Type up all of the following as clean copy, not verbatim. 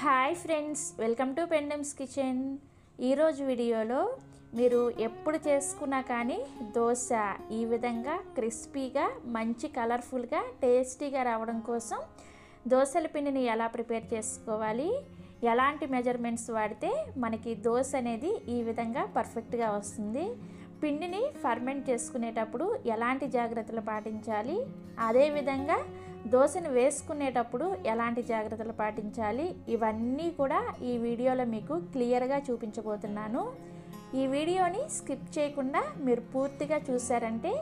Hi friends, welcome to Pendam's kitchen. ఈరోజు వీడియోలో మీరు ఎప్పుడు చేసుకున్నా కానీ దోశ ఈ విధంగా క్రిస్పీగా మంచి కలర్ఫుల్గా టేస్టీగా రావడం కోసం దోశల పిండిని ఎలా ప్రిపేర్ చేసుకోవాలి, ఎలాంటి మెజర్మెంట్స్ వాడితే మనకి దోశ అనేది ఈ విధంగా పర్ఫెక్ట్గా వస్తుంది, పిండిని ఫర్మెంట్ చేసుకునేటప్పుడు ఎలాంటి జాగ్రత్తలు పాటించాలి, అదేవిధంగా దోశను వేసుకునేటప్పుడు ఎలాంటి జాగ్రత్తలు పాటించాలి, ఇవన్నీ కూడా ఈ వీడియోలో మీకు క్లియర్గా చూపించబోతున్నాను. ఈ వీడియోని స్కిప్ చేయకుండా మీరు పూర్తిగా చూసారంటే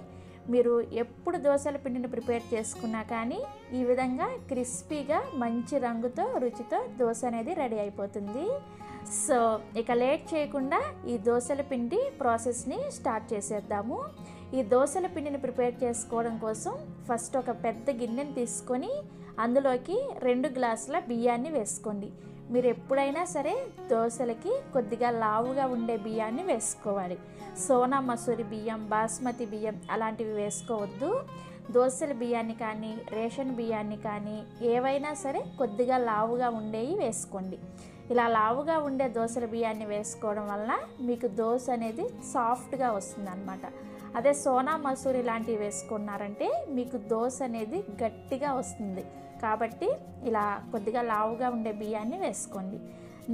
మీరు ఎప్పుడు దోశల పిండిని ప్రిపేర్ చేసుకున్నా కానీ ఈ విధంగా క్రిస్పీగా మంచి రంగుతో రుచితో దోశ అనేది రెడీ అయిపోతుంది. సో ఇక లేట్ చేయకుండా ఈ దోశల పిండి ప్రాసెస్ని స్టార్ట్ చేసేద్దాము. ఈ దోశల పిండిని ప్రిపేర్ చేసుకోవడం కోసం ఫస్ట్ ఒక పెద్ద గిన్నెని తీసుకొని అందులోకి 2 గ్లాసుల బియ్యాన్ని వేసుకోండి. మీరు ఎప్పుడైనా సరే దోశలకి కొద్దిగా లావుగా ఉండే బియ్యాన్ని వేసుకోవాలి. సోనా మసూరి బియ్యం, బాస్మతి బియ్యం అలాంటివి వేసుకోవద్దు. దోశల బియ్యాన్ని కానీ రేషన్ బియ్యాన్ని కానీ ఏవైనా సరే కొద్దిగా లావుగా ఉండేవి వేసుకోండి. ఇలా లావుగా ఉండే దోశల బియ్యాన్ని వేసుకోవడం వల్ల మీకు దోశ అనేది సాఫ్ట్గా వస్తుంది అన్నమాట. అదే సోనా మసూరి లాంటివి వేసుకున్నారంటే మీకు దోశ అనేది గట్టిగా వస్తుంది. కాబట్టి ఇలా కొద్దిగా లావుగా ఉండే బియ్యాన్ని వేసుకోండి.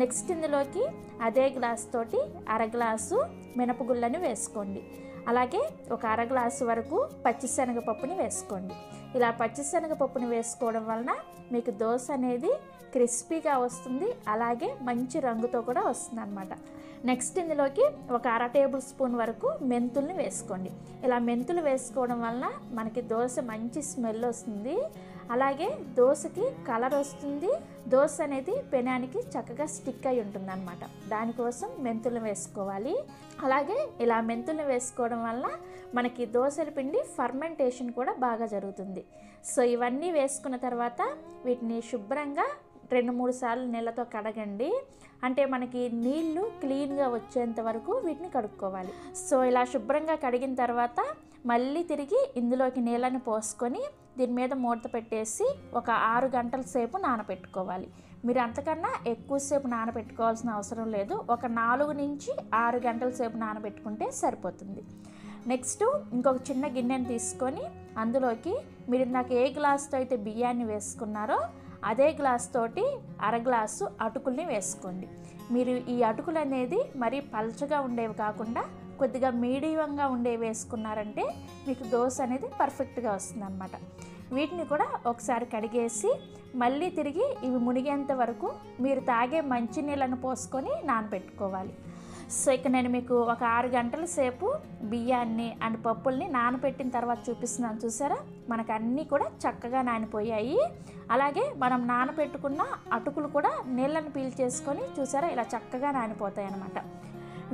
నెక్స్ట్ ఇందులోకి అదే గ్లాస్ తోటి 1/2 గ్లాసు మినపగుళ్ళని వేసుకోండి. అలాగే ఒక 1/2 గ్లాసు వరకు పచ్చిశనగపప్పుని వేసుకోండి. ఇలా పచ్చిశనగపప్పుని వేసుకోవడం వలన మీకు దోశ అనేది క్రిస్పీగా వస్తుంది, అలాగే మంచి రంగుతో కూడా వస్తుంది అన్నమాట. నెక్స్ట్ ఇందులోకి ఒక 1/2 టేబుల్ స్పూన్ వరకు మెంతుల్ని వేసుకోండి. ఇలా మెంతులు వేసుకోవడం వలన మనకి దోశ మంచి స్మెల్ వస్తుంది, అలాగే దోశకి కలర్ వస్తుంది, దోశ అనేది పెనానికి చక్కగా స్టిక్ అయి ఉంటుంది అన్నమాట. దానికోసం మెంతులు వేసుకోవాలి. అలాగే ఇలా మెంతులు వేసుకోవడం వల్ల మనకి దోశల పిండి ఫర్మెంటేషన్ కూడా బాగా జరుగుతుంది. సో ఇవన్నీ వేసుకున్న తర్వాత వీటిని శుభ్రంగా 2-3 సార్లు నీళ్ళతో కడగండి. అంటే మనకి నీళ్లు క్లీన్గా వచ్చేంత వరకు వీటిని కడుక్కోవాలి. సో ఇలా శుభ్రంగా కడిగిన తర్వాత మళ్ళీ తిరిగి ఇందులోకి నీళ్ళని పోసుకొని దీని మీద మూత పెట్టేసి ఒక 6 గంటల సేపు నానబెట్టుకోవాలి. మీరు అంతకన్నా ఎక్కువసేపు నానబెట్టుకోవాల్సిన అవసరం లేదు. ఒక 4 నుంచి 6 గంటల సేపు నానబెట్టుకుంటే సరిపోతుంది. నెక్స్ట్ ఇంకొక చిన్న గిన్నెని తీసుకొని అందులోకి మీరు నాకు ఏ గ్లాస్తో అయితే బియ్యాన్ని వేసుకున్నారో అదే గ్లాస్ తోటి 1/2 గ్లాసు అటుకుల్ని వేసుకోండి. మీరు ఈ అటుకులు అనేది మరీ పల్చగా ఉండేవి కాకుండా కొద్దిగా మీడియంగా ఉండేవి వేసుకున్నారంటే మీకు దోశ అనేది పర్ఫెక్ట్గా వస్తుంది అన్నమాట. వీటిని కూడా ఒకసారి కడిగేసి మళ్ళీ తిరిగి ఇవి మునిగేంత వరకు మీరు తాగే మంచినీళ్ళను పోసుకొని నానబెట్టుకోవాలి. సో ఇక నేను మీకు ఒక 6 గంటల సేపు బియ్యాన్ని అండ్ పప్పుల్ని నానబెట్టిన తర్వాత చూపిస్తున్నాను. చూసారా, మనకు అన్నీ కూడా చక్కగా నానిపోయాయి. అలాగే మనం నానబెట్టుకున్న అటుకులు కూడా నీళ్ళని పీల్చేసుకొని చూసారా ఇలా చక్కగా నానిపోతాయి అన్నమాట.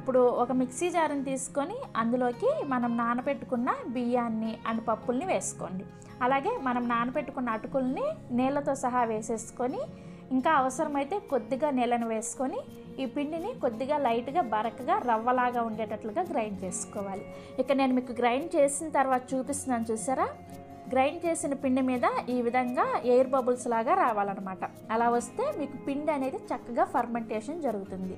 ఇప్పుడు ఒక మిక్సీ జార్ని తీసుకొని అందులోకి మనం నానబెట్టుకున్న బియ్యాన్ని అండ్ పప్పుల్ని వేసుకోండి. అలాగే మనం నానబెట్టుకున్న అటుకుల్ని నీళ్ళతో సహా వేసేసుకొని ఇంకా అవసరమైతే కొద్దిగా నీళ్ళని వేసుకొని ఈ పిండిని కొద్దిగా లైట్గా బరకగా రవ్వలాగా ఉండేటట్లుగా గ్రైండ్ చేసుకోవాలి. ఇక నేను మీకు గ్రైండ్ చేసిన తర్వాత చూపిస్తున్నాను. చూసారా, గ్రైండ్ చేసిన పిండి మీద ఈ విధంగా ఎయిర్ బబుల్స్ లాగా రావాలన్నమాట. అలా వస్తే మీకు పిండి అనేది చక్కగా ఫర్మెంటేషన్ జరుగుతుంది.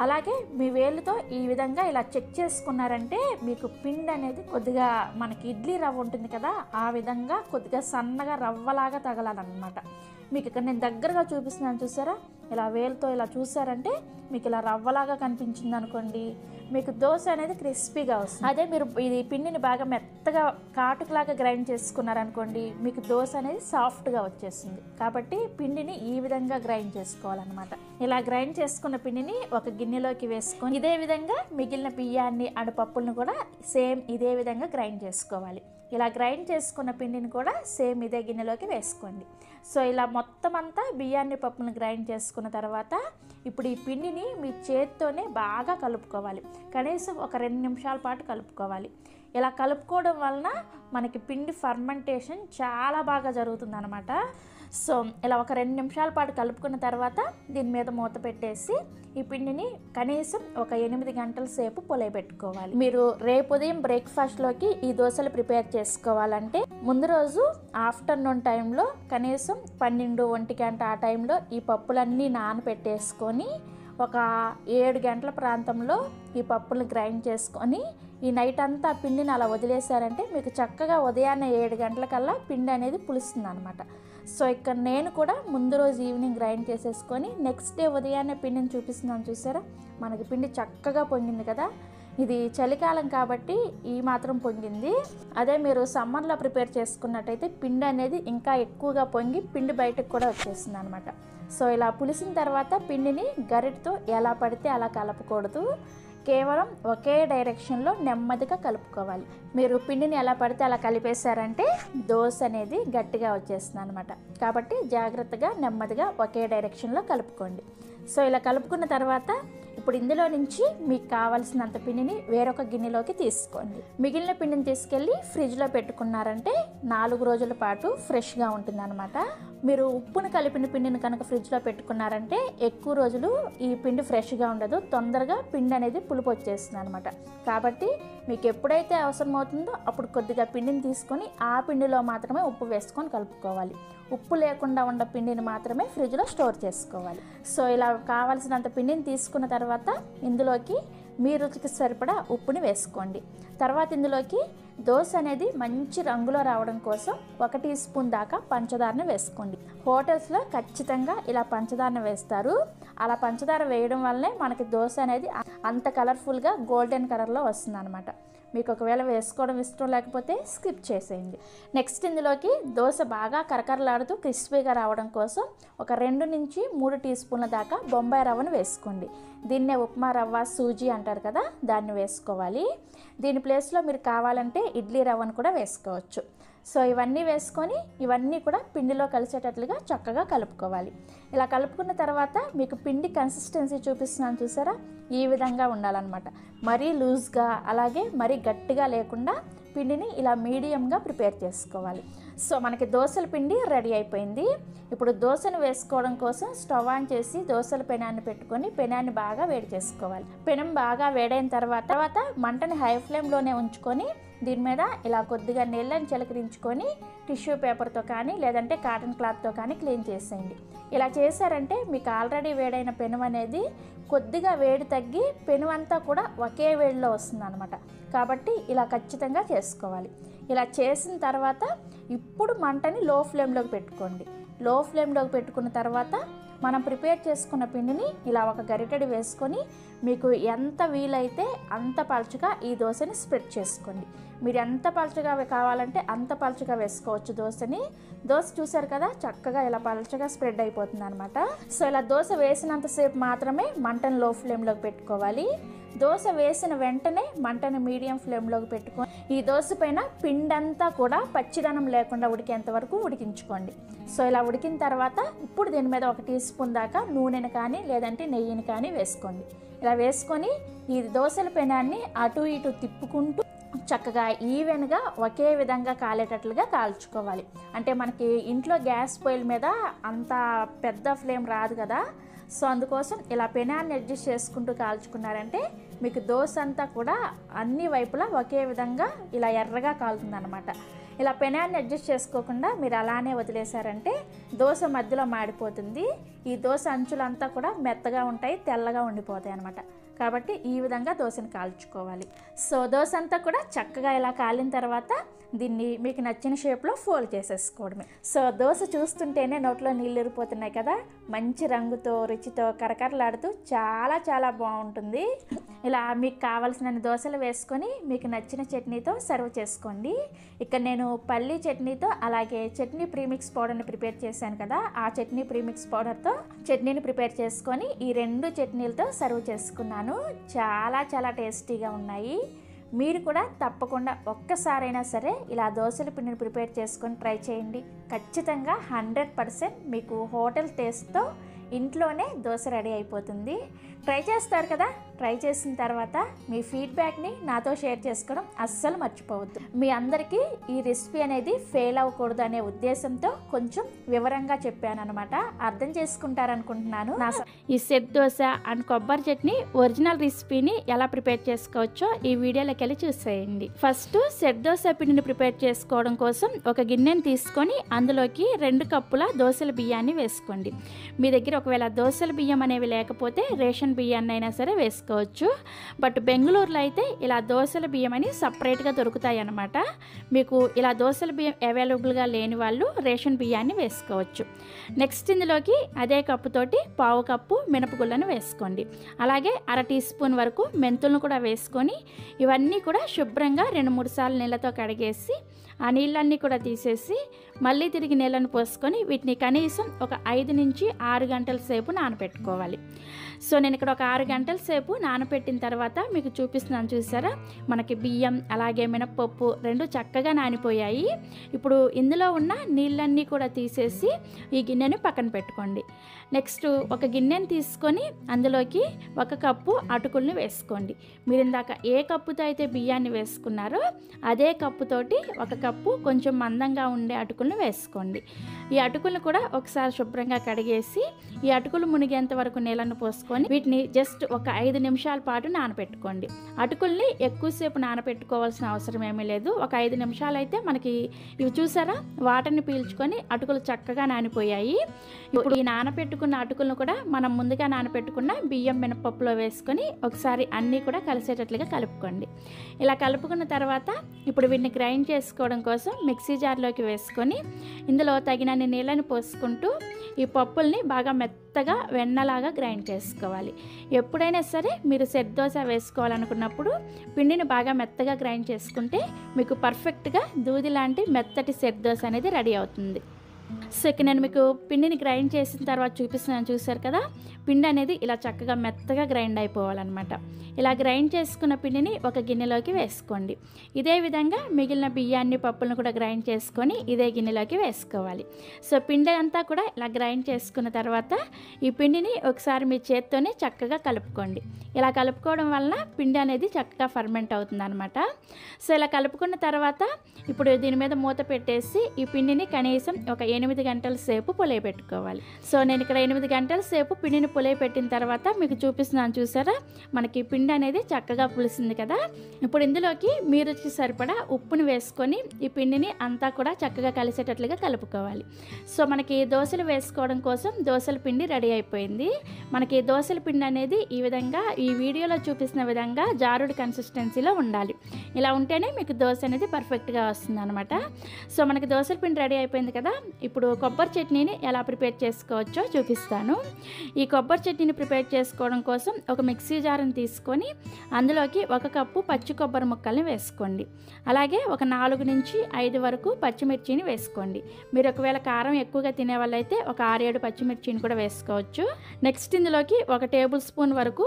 అలాగే మీ వేలుతో ఈ విధంగా ఇలా చెక్ చేసుకున్నారంటే మీకు పిండి అనేది కొద్దిగా మనకి ఇడ్లీ రవ్వ ఉంటుంది కదా, ఆ విధంగా కొద్దిగా సన్నగా రవ్వలాగా తగలాలన్నమాట. మీకు ఇక్కడ నేను దగ్గరగా చూపిస్తున్నాను. చూసారా, ఇలా వేలుతో ఇలా చూసారంటే మీకు ఇలా రవ్వలాగా కనిపించింది అనుకోండి, మీకు దోశ అనేది క్రిస్పీగా వస్తుంది. అదే మీరు ఇది పిండిని బాగా మెత్తగా కాటుకులాగా గ్రైండ్ చేసుకున్నారనుకోండి మీకు దోశ అనేది సాఫ్ట్గా వచ్చేస్తుంది. కాబట్టి పిండిని ఈ విధంగా గ్రైండ్ చేసుకోవాలన్నమాట. ఇలా గ్రైండ్ చేసుకున్న పిండిని ఒక గిన్నెలోకి వేసుకొని ఇదే విధంగా మిగిలిన బియ్యాన్ని అండ్ పప్పులను కూడా సేమ్ ఇదే విధంగా గ్రైండ్ చేసుకోవాలి. ఇలా గ్రైండ్ చేసుకున్న పిండిని కూడా సేమ్ ఇదే గిన్నెలోకి వేసుకోండి. సో ఇలా మొత్తం అంతా బియ్యాన్ని పప్పును గ్రైండ్ చేసుకున్న తర్వాత ఇప్పుడు ఈ పిండిని మీ చేత్తోనే బాగా కలుపుకోవాలి. కనీసం ఒక 2 నిమిషాల పాటు కలుపుకోవాలి. ఇలా కలుపుకోవడం వలన మనకి పిండి ఫర్మెంటేషన్ చాలా బాగా జరుగుతుంది అనమాట. సో ఇలా ఒక 2 నిమిషాల పాటు కలుపుకున్న తర్వాత దీని మీద మూత పెట్టేసి ఈ పిండిని కనీసం ఒక 8 గంటల సేపు పులియబెట్టుకోవాలి. మీరు రేపు ఉదయం బ్రేక్ఫాస్ట్లోకి ఈ దోశలు ప్రిపేర్ చేసుకోవాలంటే ముందు రోజు ఆఫ్టర్నూన్ టైంలో కనీసం 12-1 గంట ఆ టైంలో ఈ పప్పులన్నీ నానబెట్టేసుకొని ఒక 7 గంటల ప్రాంతంలో ఈ పప్పులు గ్రైండ్ చేసుకొని ఈ నైట్ అంతా పిండిని అలా వదిలేశారంటే మీకు చక్కగా ఉదయాన్నే 7 గంటలకల్లా పిండి అనేది పులుస్తుంది అనమాట. సో ఇక్కడ నేను కూడా ముందు రోజు ఈవినింగ్ గ్రైండ్ చేసేసుకొని నెక్స్ట్ డే ఉదయాన్నే పిండిని చూపిస్తున్నాను. చూసారా, మనకి పిండి చక్కగా పొంగింది కదా. ఇది చలికాలం కాబట్టి ఈ మాత్రం పొంగింది. అదే మీరు సమ్మర్లో ప్రిపేర్ చేసుకున్నట్టయితే పిండి అనేది ఇంకా ఎక్కువగా పొంగి పిండి బయటకు కూడా వచ్చేస్తుంది అనమాట. సో ఇలా పులిసిన తర్వాత పిండిని గరిటతో ఎలా పడితే అలా కలపకూడదు, కేవలం ఒకే డైరెక్షన్లో నెమ్మదిగా కలుపుకోవాలి. మీరు పిండిని ఎలా పడితే అలా కలిపేశారంటే దోశ అనేది గట్టిగా వచ్చేస్తుంది అనమాట. కాబట్టి జాగ్రత్తగా నెమ్మదిగా ఒకే డైరెక్షన్లో కలుపుకోండి. సో ఇలా కలుపుకున్న తర్వాత ఇప్పుడు ఇందులో నుంచి మీకు కావాల్సినంత పిండిని వేరొక గిన్నెలోకి తీసుకోండి. మిగిలిన పిండిని తీసుకెళ్ళి ఫ్రిడ్జ్లో పెట్టుకున్నారంటే 4 రోజుల పాటు ఫ్రెష్గా ఉంటుంది అనమాట. మీరు ఉప్పును కలిపిన పిండిని కనుక ఫ్రిడ్జ్లో పెట్టుకున్నారంటే ఎక్కువ రోజులు ఈ పిండి ఫ్రెష్గా ఉండదు, తొందరగా పిండి అనేది పులుపు వచ్చేస్తుంది అనమాట. కాబట్టి మీకు ఎప్పుడైతే అవసరం అవుతుందో అప్పుడు కొద్దిగా పిండిని తీసుకొని ఆ పిండిలో మాత్రమే ఉప్పు వేసుకొని కలుపుకోవాలి. ఉప్పు లేకుండా ఉన్న పిండిని మాత్రమే ఫ్రిడ్జ్లో స్టోర్ చేసుకోవాలి. సో ఇలా కావాల్సినంత పిండిని తీసుకున్న తర్వాత ఇందులోకి మీ రుచికి సరిపడా ఉప్పుని వేసుకోండి. తర్వాత ఇందులోకి దోశ అనేది మంచి రంగులో రావడం కోసం 1 టీ స్పూన్ దాకా పంచదారని వేసుకోండి. హోటల్స్లో ఖచ్చితంగా ఇలా పంచదారని వేస్తారు. అలా పంచదార వేయడం వల్లనే మనకి దోశ అనేది అంత కలర్ఫుల్గా గోల్డెన్ కలర్లో వస్తుంది అనమాట. మీకు ఒకవేళ వేసుకోవడం ఇష్టం లేకపోతే స్కిప్ చేసేయండి. నెక్స్ట్ ఇందులోకి దోశ బాగా కరకరలాడుతూ క్రిస్పీగా రావడం కోసం ఒక 2 నుంచి 3 టీ స్పూన్ల దాకా బొంబాయి రవ్వను వేసుకోండి. దీన్నే ఉప్మా రవ్వ, సూజీ అంటారు కదా, దాన్ని వేసుకోవాలి. దీని ప్లేస్లో మీరు కావాలంటే ఇడ్లీ రవ్వను కూడా వేసుకోవచ్చు. సో ఇవన్నీ వేసుకొని ఇవన్నీ కూడా పిండిలో కలిసేటట్లుగా చక్కగా కలుపుకోవాలి. ఇలా కలుపుకున్న తర్వాత మీకు పిండి కన్సిస్టెన్సీ చూపిస్తున్నాను చూసారా, ఈ విధంగా ఉండాలన్నమాట. మరీ లూజ్గా అలాగే మరీ గట్టిగా లేకుండా పిండిని ఇలా మీడియంగా ప్రిపేర్ చేసుకోవాలి. సో మనకి దోశల పిండి రెడీ అయిపోయింది. ఇప్పుడు దోశను వేసుకోవడం కోసం స్టవ్ ఆన్ చేసి దోశల పెనాన్ని పెట్టుకొని పెనాన్ని బాగా వేడి చేసుకోవాలి. పెనం బాగా వేడైన తర్వాత మంటని హై ఫ్లేమ్లోనే ఉంచుకొని దీని మీద ఇలా కొద్దిగా నీళ్ళని చిలకరించుకొని టిష్యూ పేపర్తో కానీ లేదంటే కాటన్ క్లాత్తో కానీ క్లీన్ చేసేయండి. ఇలా చేశారంటే మీకు ఆల్రెడీ వేడైన పెనం అనేది కొద్దిగా వేడి తగ్గి పెనం అంతా కూడా ఒకే వేడిలో వస్తుంది అనమాట. కాబట్టి ఇలా ఖచ్చితంగా చేసుకోవాలి. ఇలా చేసిన తర్వాత ఇప్పుడు మంటని లో ఫ్లేమ్లోకి పెట్టుకోండి. లో ఫ్లేమ్లోకి పెట్టుకున్న తర్వాత మనం ప్రిపేర్ చేసుకున్న పిండిని ఇలా ఒక గరిటెడు వేసుకొని మీకు ఎంత వీలైతే అంత పలుచగా ఈ దోశని స్ప్రెడ్ చేసుకోండి. మీరు ఎంత పలుచగా కావాలంటే అంత పలుచగా వేసుకోవచ్చు దోశని. దోశ చూసారు కదా, చక్కగా ఇలా పలుచగా స్ప్రెడ్ అయిపోతుంది అనమాట. సో ఇలా దోశ వేసినంతసేపు మాత్రమే మంటను లో ఫ్లేమ్లోకి పెట్టుకోవాలి. దోశ వేసిన వెంటనే మంటను మీడియం ఫ్లేమ్లోకి పెట్టుకొని ఈ దోశ పైన పిండంతా కూడా పచ్చిదనం లేకుండా ఉడికేంత వరకు ఉడికించుకోండి. సో ఇలా ఉడికిన తర్వాత ఇప్పుడు దీని మీద 1 టీ స్పూన్ దాకా నూనెని కానీ లేదంటే నెయ్యిని కానీ వేసుకోండి. ఇలా వేసుకొని ఈ దోశల పెనాన్ని అటు ఇటు తిప్పుకుంటూ చక్కగా ఈవెన్గా ఒకే విధంగా కాలేటట్లుగా కాల్చుకోవాలి. అంటే మనకి ఇంట్లో గ్యాస్ పొయ్యిల మీద అంత పెద్ద ఫ్లేమ్ రాదు కదా, సో అందుకోసం ఇలా పెనాన్ని అడ్జస్ట్ చేసుకుంటూ కాల్చుకున్నారంటే మీకు దోశ అంతా కూడా అన్ని వైపులా ఒకే విధంగా ఇలా ఎర్రగా కాలుతుంది అనమాట. ఇలా పెనాన్ని అడ్జస్ట్ చేసుకోకుండా మీరు అలానే వదిలేశారంటే దోశ మధ్యలో మాడిపోతుంది. ఈ దోశ అంచులంతా కూడా మెత్తగా ఉంటాయి, తెల్లగా ఉండిపోతాయి అనమాట. కాబట్టి ఈ విధంగా దోశని కాల్చుకోవాలి. సో దోశ అంతా కూడా చక్కగా ఇలా కాలిన తర్వాత దీన్ని మీకు నచ్చిన షేప్లో ఫోల్డ్ చేసేసుకోవడమే. సో దోశ చూస్తుంటేనే నోట్లో నీళ్ళు ఊరిపోతున్నాయి కదా, మంచి రంగుతో రుచితో కరకరలాడుతూ చాలా చాలా బాగుంటుంది. ఇలా మీకు కావాల్సిన దోశలు వేసుకొని మీకు నచ్చిన చట్నీతో సర్వ్ చేసుకోండి. ఇక్కడ నేను పల్లీ చట్నీతో అలాగే చట్నీ ప్రీమిక్స్ పౌడర్ని ప్రిపేర్ చేశాను కదా, ఆ చట్నీ ప్రీమిక్స్ పౌడర్తో చట్నీని ప్రిపేర్ చేసుకొని ఈ 2 చట్నీలతో సర్వ్ చేసుకున్నాను. చాలా చాలా టేస్టీగా ఉన్నాయి. మీరు కూడా తప్పకుండా ఒక్కసారైనా సరే ఇలా దోశల పిండిని ప్రిపేర్ చేసుకొని ట్రై చేయండి. ఖచ్చితంగా 100% మీకు హోటల్ టేస్ట్తో ఇంట్లోనే దోశ రెడీ అయిపోతుంది. ట్రై చేస్తారు కదా, ట్రై చేసిన తర్వాత మీ ఫీడ్బ్యాక్ని నాతో షేర్ చేసుకోవడం అస్సలు మర్చిపోవద్దు. మీ అందరికీ ఈ రెసిపీ అనేది ఫెయిల్ అవ్వకూడదు అనే ఉద్దేశంతో కొంచెం వివరంగా చెప్పాను అనమాట. అర్థం చేసుకుంటారనుకుంటున్నాను. ఈ సెట్ దోశ అండ్ కొబ్బరి చట్నీ ఒరిజినల్ రెసిపీని ఎలా ప్రిపేర్ చేసుకోవచ్చో ఈ వీడియోలోకి వెళ్ళి చూసేయండి. ఫస్ట్ సెట్ దోశ పిండిని ప్రిపేర్ చేసుకోవడం కోసం ఒక గిన్నెని తీసుకొని అందులోకి 2 కప్పుల దోశల బియ్యాన్ని వేసుకోండి. మీ దగ్గర ఒకవేళ దోశల బియ్యం అనేవి లేకపోతే రేషన్ బియ్యాన్ని అయినా సరే వేసుకోవచ్చు. బట్ బెంగళూరులో అయితే ఇలా దోశల బియ్యం అని సపరేట్గా దొరుకుతాయి అన్నమాట. మీకు ఇలా దోశల బియ్యం అవైలబుల్గా లేని వాళ్ళు రేషన్ బియ్యాన్ని వేసుకోవచ్చు. నెక్స్ట్ ఇందులోకి అదే కప్పుతోటి 1/2 కప్పు మినపగుళ్ళను వేసుకోండి. అలాగే 1/2 టీ స్పూన్ వరకు మెంతులను కూడా వేసుకొని ఇవన్నీ కూడా శుభ్రంగా 2-3 సార్లు నీళ్ళతో కడిగేసి ఆ నీళ్ళన్నీ కూడా తీసేసి మళ్ళీ తిరిగి నీళ్ళను పోసుకొని వీటిని కనీసం ఒక 5 నుంచి 6 గంటల సేపు నానబెట్టుకోవాలి. సో నేను ఇక్కడ ఒక 6 గంటల సేపు నానబెట్టిన తర్వాత మీకు చూపిస్తున్నాను, చూసారా? మనకి బియ్యం అలాగే మినపప్పు 2 చక్కగా నానిపోయాయి. ఇప్పుడు ఇందులో ఉన్న నీళ్ళన్నీ కూడా తీసేసి ఈ గిన్నెని పక్కన పెట్టుకోండి. నెక్స్ట్ ఒక గిన్నెని తీసుకొని అందులోకి 1 కప్పు అటుకులను వేసుకోండి. మీరు ఇందాక ఏ కప్పుతో అయితే బియ్యాన్ని వేసుకున్నారో అదే కప్పుతోటి 1 కప్పు కొంచెం మందంగా ఉండే అటుకులను వేసుకోండి. ఈ అటుకులను కూడా ఒకసారి శుభ్రంగా కడిగేసి ఈ అటుకులు మునిగేంత వరకు నీళ్ళను పోసుకొని వీటిని జస్ట్ ఒక 5 నిమిషాల పాటు నానబెట్టుకోండి. అటుకుల్ని ఎక్కువసేపు నానబెట్టుకోవాల్సిన అవసరం ఏమీ లేదు. ఒక 5 నిమిషాలు అయితే మనకి ఇవి చూసారా వాటర్ని పీల్చుకొని అటుకులు చక్కగా నానిపోయాయి. ఇప్పుడు ఈ నానబెట్టుకున్న అటుకులను కూడా మనం ముందుగా నానబెట్టుకున్న బియ్యం మినపప్పులో వేసుకొని ఒకసారి అన్నీ కూడా కలిసేటట్లుగా కలుపుకోండి. ఇలా కలుపుకున్న తర్వాత ఇప్పుడు వీటిని గ్రైండ్ చేసుకోవడం కోసం మిక్సీ జార్లోకి వేసుకొని ఇందులో తగినన్ని నీళ్ళని పోసుకుంటూ ఈ పప్పుల్ని బాగా మెత్తగా వెన్నలాగా గ్రైండ్ చేసుకోవాలి. ఎప్పుడైనా సరే మీరు సెట్ దోశ వేసుకోవాలనుకున్నప్పుడు పిండిని బాగా మెత్తగా గ్రైండ్ చేసుకుంటే మీకు పర్ఫెక్ట్గా దూది లాంటి మెత్తటి సెట్ దోశ అనేది రెడీ అవుతుంది. సో ఇక్కడ నేను మీకు పిండిని గ్రైండ్ చేసిన తర్వాత చూపిస్తున్నాను, చూసారు కదా? పిండి అనేది ఇలా చక్కగా మెత్తగా గ్రైండ్ అయిపోవాలన్నమాట. ఇలా గ్రైండ్ చేసుకున్న పిండిని ఒక గిన్నెలోకి వేసుకోండి. ఇదే విధంగా మిగిలిన బియ్యాన్ని పప్పులను కూడా గ్రైండ్ చేసుకొని ఇదే గిన్నెలోకి వేసుకోవాలి. సో పిండి అంతా కూడా ఇలా గ్రైండ్ చేసుకున్న తర్వాత ఈ పిండిని ఒకసారి మీ చేత్తోనే చక్కగా కలుపుకోండి. ఇలా కలుపుకోవడం వలన పిండి అనేది చక్కగా ఫర్మెంట్ అవుతుంది అనమాట. సో ఇలా కలుపుకున్న తర్వాత ఇప్పుడు దీని మీద మూత పెట్టేసి ఈ పిండిని కనీసం ఒక 8 గంటల సేపు పులియబెట్టుకోవాలి. సో నేను ఇక్కడ 8 గంటల సేపు పిండిని పులియబెట్టిన తర్వాత మీకు చూపిస్తున్నాను, చూసారా? మనకి పిండి అనేది చక్కగా పులిసింది కదా. ఇప్పుడు ఇందులోకి మీ రుచికి సరిపడా ఉప్పుని వేసుకొని ఈ పిండిని అంతా కూడా చక్కగా కలిసేటట్లుగా కలుపుకోవాలి. సో మనకి దోశలు వేసుకోవడం కోసం దోశల పిండి రెడీ అయిపోయింది. మనకి దోశల పిండి అనేది ఈ విధంగా ఈ వీడియోలో చూపిస్తున్న విధంగా జారుడు కన్సిస్టెన్సీలో ఉండాలి. ఇలా ఉంటేనే మీకు దోశ అనేది పర్ఫెక్ట్గా వస్తుంది అనమాట. సో మనకి దోశల పిండి రెడీ అయిపోయింది కదా. ఇప్పుడు కొబ్బరి చట్నీని ఎలా ప్రిపేర్ చేసుకోవచ్చో చూపిస్తాను. ఈ కొబ్బరి చట్నీని ప్రిపేర్ చేసుకోవడం కోసం ఒక మిక్సీ జార్ని తీసుకొని అందులోకి 1 కప్పు పచ్చి కొబ్బరి ముక్కల్ని వేసుకోండి. అలాగే ఒక 4 నుంచి 5 వరకు పచ్చిమిర్చిని వేసుకోండి. మీరు ఒకవేళ కారం ఎక్కువగా తినే వాళ్ళైతే ఒక 6-7 పచ్చిమిర్చిని కూడా వేసుకోవచ్చు. నెక్స్ట్ ఇందులోకి 1 టేబుల్ స్పూన్ వరకు